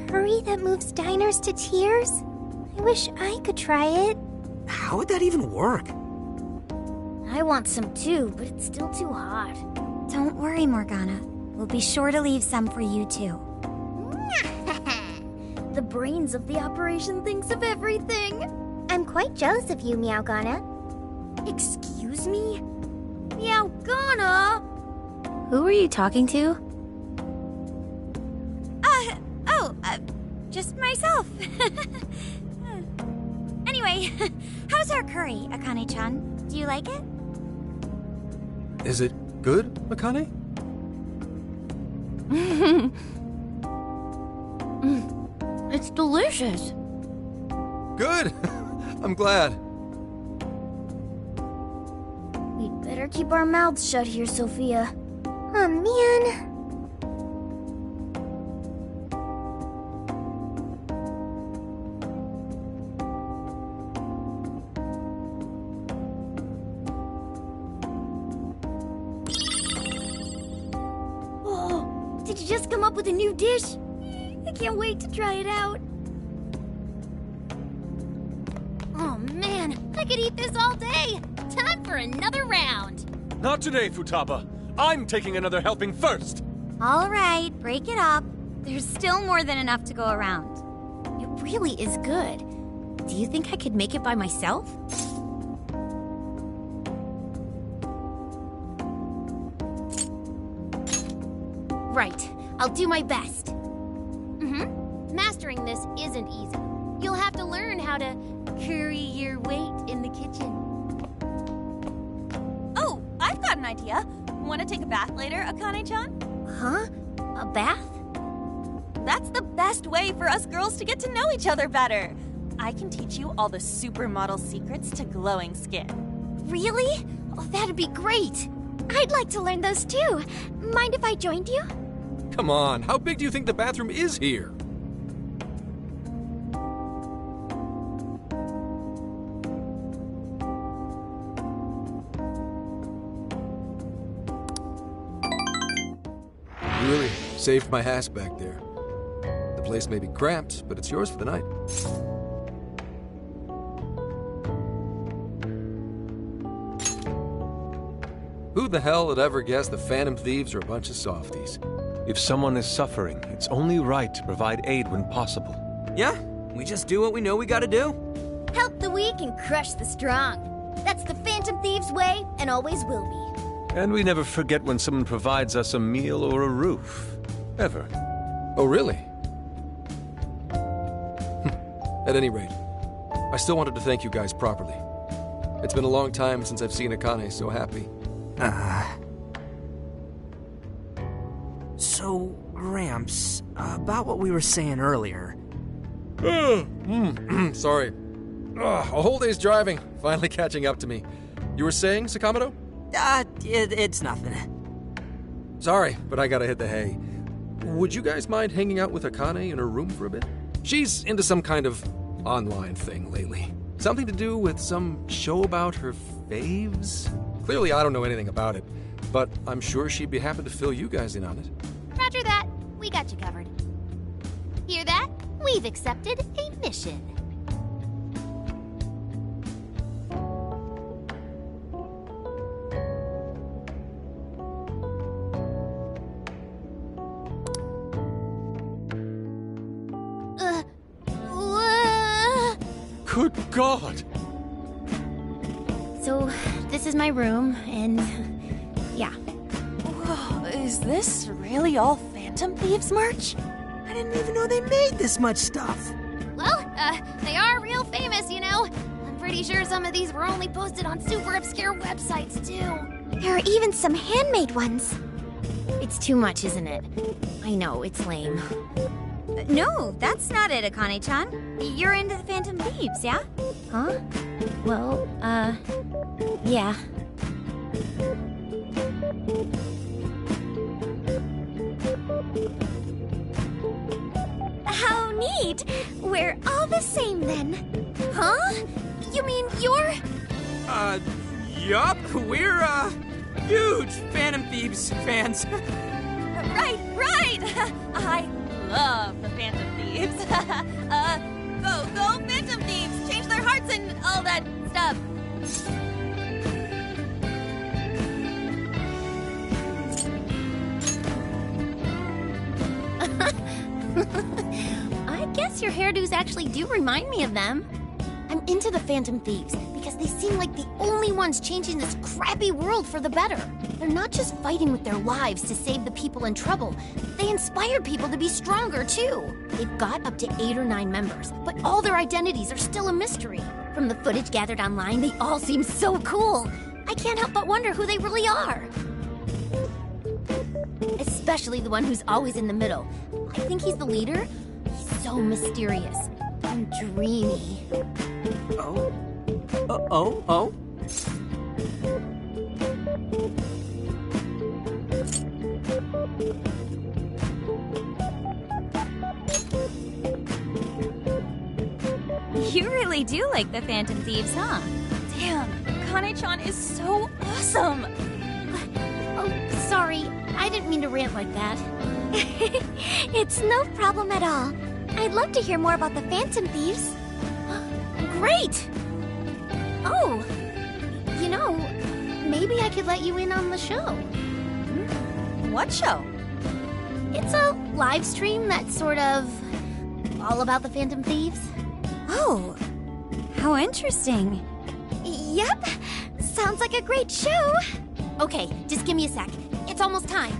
Curry that moves diners to tears? I wish I could try it. How would that even work? I want some too, but it's still too hot. Don't worry, Morgana. We'll be sure to leave some for you, too. The brains of the operation thinks of everything. I'm quite jealous of you, Meowgana. Excuse me? Meowgana? Who are you talking to? Just myself. Anyway, how's our curry, Akane-chan? Do you like it? Is it good, Akane? It's delicious. Good! I'm glad. We'd better keep our mouths shut here, Sophia. Oh, man. Did you just come up with a new dish? I can't wait to try it out. Oh man, I could eat this all day! Time for another round! Not today, Futaba. I'm taking another helping first. All right, break it up. There's still more than enough to go around. It really is good. Do you think I could make it by myself? Right, I'll do my best. Mastering this isn't easy. You'll have to learn how to carry your weight in the kitchen. Oh, I've got an idea. Want to take a bath later, Akane-chan? Huh? A bath? That's the best way for us girls to get to know each other better. I can teach you all the supermodel secrets to glowing skin. Really? Oh, that'd be great. I'd like to learn those too. Mind if I joined you? Come on, how big do you think the bathroom is here? You really saved my ass back there. The place may be cramped, but it's yours for the night. Who the hell would ever guess the Phantom Thieves are a bunch of softies? If someone is suffering, it's only right to provide aid when possible. Yeah, we just do what we know we gotta do. Help the weak and crush the strong. That's the Phantom Thieves' way, and always will be. And we never forget when someone provides us a meal or a roof. Ever. Oh, really? At any rate, I still wanted to thank you guys properly. It's been a long time since I've seen Akane so happy. So, Gramps, about what we were saying earlier. Sorry. A whole day's driving, finally catching up to me. You were saying, Sakamoto? It's nothing. Sorry, but I gotta hit the hay. Would you guys mind hanging out with Akane in her room for a bit? She's into some kind of online thing lately. Something to do with some show about her faves? Clearly I don't know anything about it, but I'm sure she'd be happy to fill you guys in on it. Roger that. We got you covered. Hear that? We've accepted a mission. Good God! So, this is my room, and yeah. Whoa, is this really all Phantom Thieves merch? I didn't even know they made this much stuff. Well, they are real famous, you know. I'm pretty sure some of these were only posted on super obscure websites, too. There are even some handmade ones. It's too much, isn't it? I know, it's lame. No, that's not it, Akane-chan. You're into the Phantom Thieves, yeah? Huh? Well, yeah. How neat! We're all the same then. Huh? You mean you're... Yup, we're, huge Phantom Thieves fans. Right! I love the Phantom Thieves. Go Phantom Thieves! Change their hearts and all that stuff. your hairdos actually do remind me of them. I'm into the Phantom Thieves because they seem like the only ones changing this crappy world for the better. They're not just fighting with their lives to save the people in trouble. They inspire people to be stronger, too. They've got up to 8 or 9 members, but all their identities are still a mystery. From the footage gathered online, they all seem so cool. I can't help but wonder who they really are. Especially the one who's always in the middle. I think he's the leader. He's so mysterious and dreamy. Oh? You really do like the Phantom Thieves, huh? Damn, Kane-chan is so awesome! Oh, sorry. I didn't mean to rant like that. It's no problem at all. I'd love to hear more about the Phantom Thieves. Great! Oh, you know, maybe I could let you in on the show. What show? It's a live stream that's sort of all about the Phantom Thieves. Oh, how interesting. Yep, sounds like a great show. Okay, just give me a sec. It's almost time.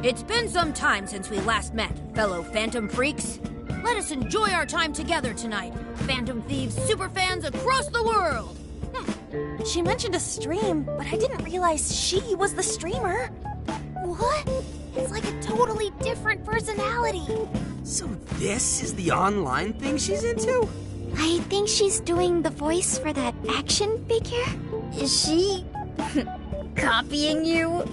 It's been some time since we last met, fellow Phantom Freaks. Let us enjoy our time together tonight, Phantom Thieves superfans across the world! She mentioned a stream, but I didn't realize she was the streamer. What? It's like a totally different personality. So this is the online thing she's into? I think she's doing the voice for that action figure. Is she copying you?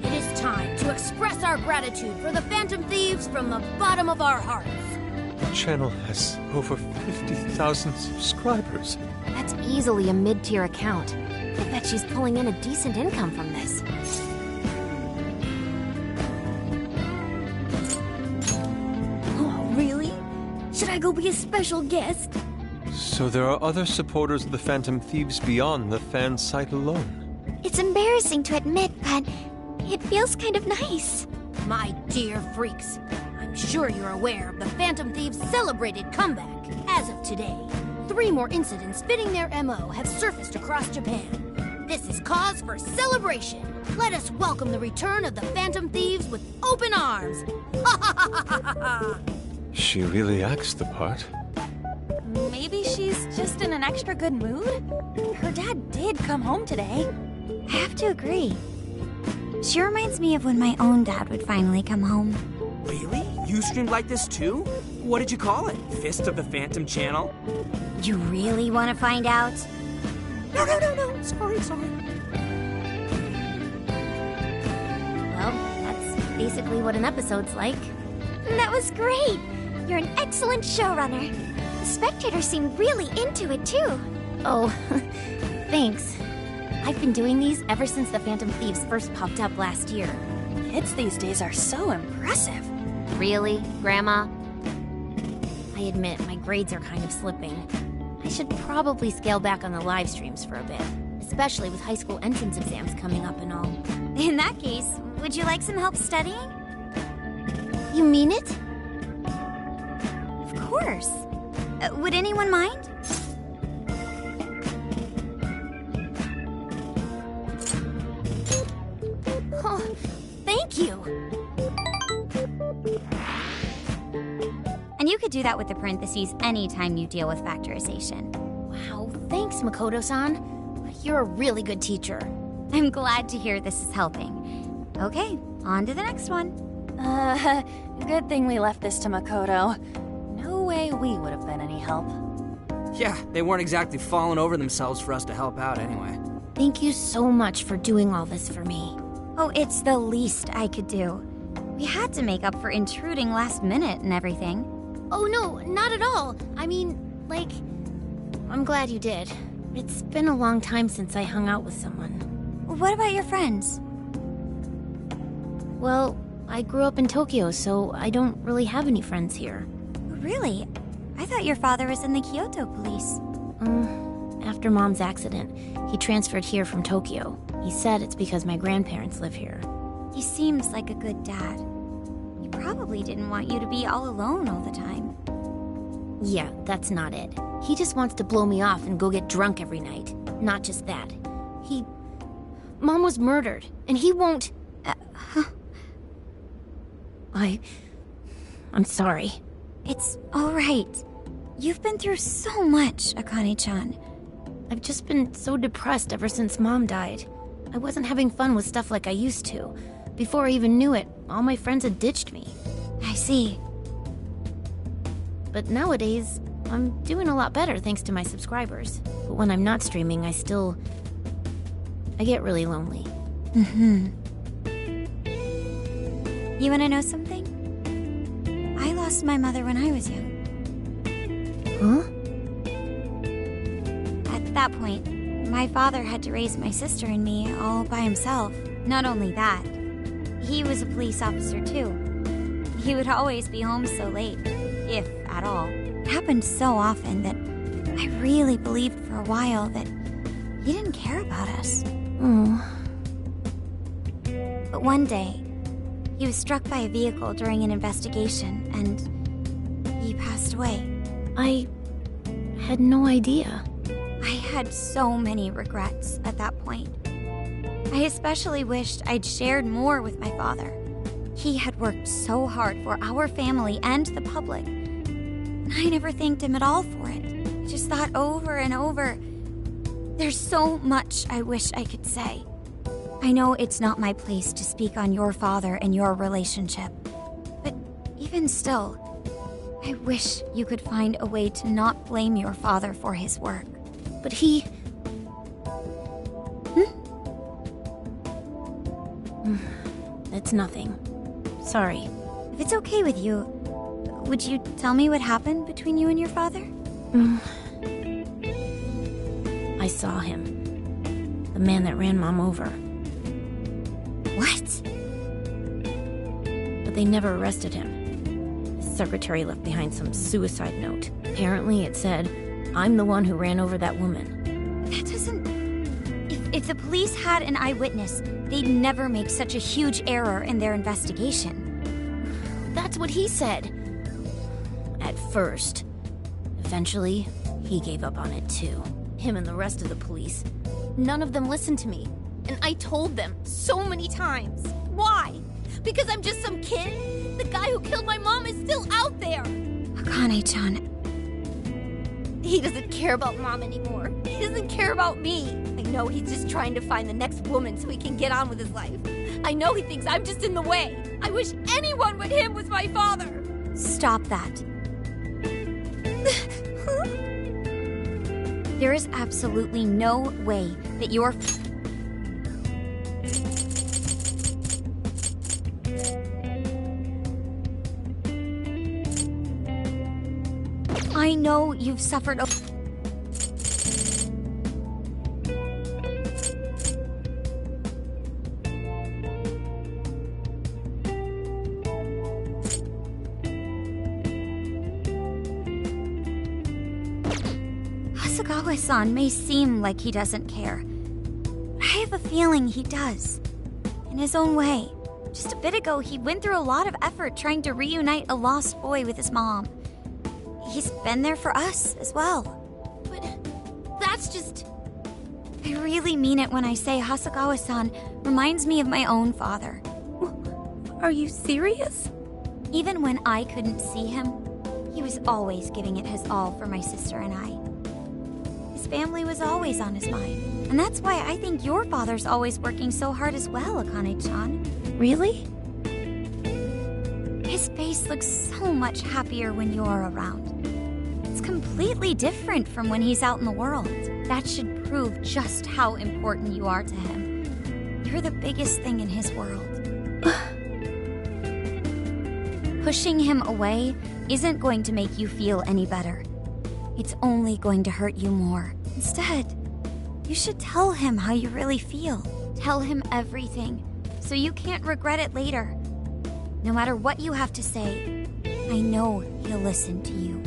It is time to express our gratitude for the Phantom Thieves from the bottom of our hearts. The channel has over 50,000 subscribers. That's easily a mid-tier account. I bet she's pulling in a decent income from this. Oh, really? Should I go be a special guest? So there are other supporters of the Phantom Thieves beyond the fan site alone. It's embarrassing to admit, but it feels kind of nice. My dear freaks, I'm sure you're aware of the Phantom Thieves' celebrated comeback. As of today, 3 more incidents fitting their MO have surfaced across Japan. This is cause for celebration. Let us welcome the return of the Phantom Thieves with open arms. Ha ha ha ha ha ha! She really acts the part. Maybe she's just in an extra good mood? Her dad did come home today. I have to agree. She reminds me of when my own dad would finally come home. Really? You streamed like this too? What did you call it? Fist of the Phantom Channel? You really want to find out? No. Sorry. Well, that's basically what an episode's like. That was great. You're an excellent showrunner. The spectators seem really into it too. Oh, thanks. I've been doing these ever since the Phantom Thieves first popped up last year. Kids these days are so impressive. Really, Grandma? I admit, my grades are kind of slipping. I should probably scale back on the live streams for a bit, especially with high school entrance exams coming up and all. In that case, would you like some help studying? You mean it? Of course. Would anyone mind? Oh, thank you. And you could do that with the parentheses anytime you deal with factorization. Wow, thanks, Makoto-san. You're a really good teacher. I'm glad to hear this is helping. Okay, on to the next one. Good thing we left this to Makoto. No way we would have been any help. Yeah, they weren't exactly falling over themselves for us to help out anyway. Thank you so much for doing all this for me. Oh, it's the least I could do. We had to make up for intruding last minute and everything. Oh no, not at all. I mean, like, I'm glad you did. It's been a long time since I hung out with someone. What about your friends? Well, I grew up in Tokyo, so I don't really have any friends here. Really? I thought your father was in the Kyoto police. After Mom's accident, he transferred here from Tokyo. He said it's because my grandparents live here. He seems like a good dad. He probably didn't want you to be all alone all the time. Yeah, that's not it. He just wants to blow me off and go get drunk every night. Not just that. Mom was murdered, and he won't... I'm sorry. It's all right. You've been through so much, Akane-chan. I've just been so depressed ever since Mom died. I wasn't having fun with stuff like I used to. Before I even knew it, all my friends had ditched me. I see. But nowadays, I'm doing a lot better thanks to my subscribers. But when I'm not streaming, I get really lonely. You wanna know something? I lost my mother when I was young. Huh? At that point, my father had to raise my sister and me all by himself. Not only that, he was a police officer too. He would always be home so late, if at all. It happened so often that I really believed for a while that he didn't care about us. But one day, he was struck by a vehicle during an investigation, and he passed away. I had no idea. I had so many regrets at that point. I especially wished I'd shared more with my father. He had worked so hard for our family and the public. I never thanked him at all for it. I just thought over and over, there's so much I wish I could say. I know it's not my place to speak on your father and your relationship, but even still, I wish you could find a way to not blame your father for his work. But he... It's nothing. Sorry. If it's okay with you, would you tell me what happened between you and your father? I saw him. The man that ran Mom over. What? But they never arrested him. His secretary left behind some suicide note. Apparently it said, "I'm the one who ran over that woman." That doesn't... If the police had an eyewitness, they'd never make such a huge error in their investigation. That's what he said. At first. Eventually, he gave up on it too. Him and the rest of the police. None of them listened to me. And I told them so many times. Why? Because I'm just some kid? The guy who killed my mom is still out there! Akane-chan... He doesn't care about Mom anymore. He doesn't care about me. I know he's just trying to find the next woman so he can get on with his life. I know he thinks I'm just in the way. I wish anyone but him was my father. Stop that. There is absolutely no way that your... I know you've suffered... Hasagawa-san may seem like he doesn't care. I have a feeling he does. In his own way. Just a bit ago, he went through a lot of effort trying to reunite a lost boy with his mom. He's been there for us as well. But that's just... I really mean it when I say Hasagawa-san reminds me of my own father. Are you serious? Even when I couldn't see him, he was always giving it his all for my sister and I. His family was always on his mind. And that's why I think your father's always working so hard as well, Akane-chan. Really? His face looks so much happier when you're around. It's completely different from when he's out in the world. That should prove just how important you are to him. You're the biggest thing in his world. Pushing him away isn't going to make you feel any better. It's only going to hurt you more. Instead, you should tell him how you really feel. Tell him everything, so you can't regret it later. No matter what you have to say, I know he'll listen to you.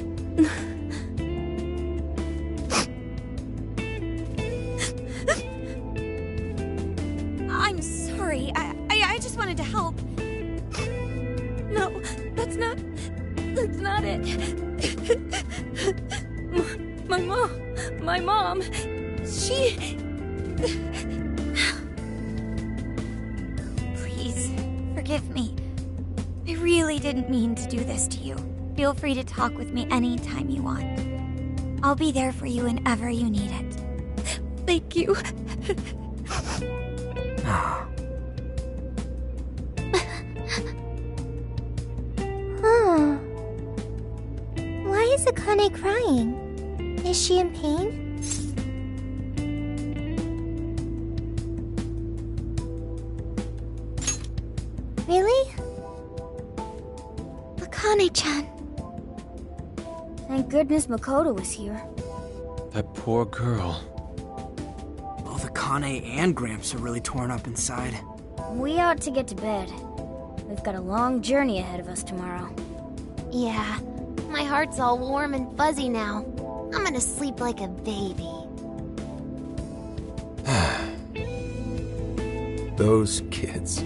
I'm sorry. I just wanted to help. No, that's not it. My mom, she... Please, forgive me. I really didn't mean to do this to you. Feel free to talk with me anytime you want. I'll be there for you whenever you need it. Thank you. Huh. Why is Akane crying? Is she in pain? Really? Akane-chan. Thank goodness Makoto was here. That poor girl. Both Akane and Gramps are really torn up inside. We ought to get to bed. We've got a long journey ahead of us tomorrow. Yeah, my heart's all warm and fuzzy now. I'm gonna sleep like a baby. Those kids.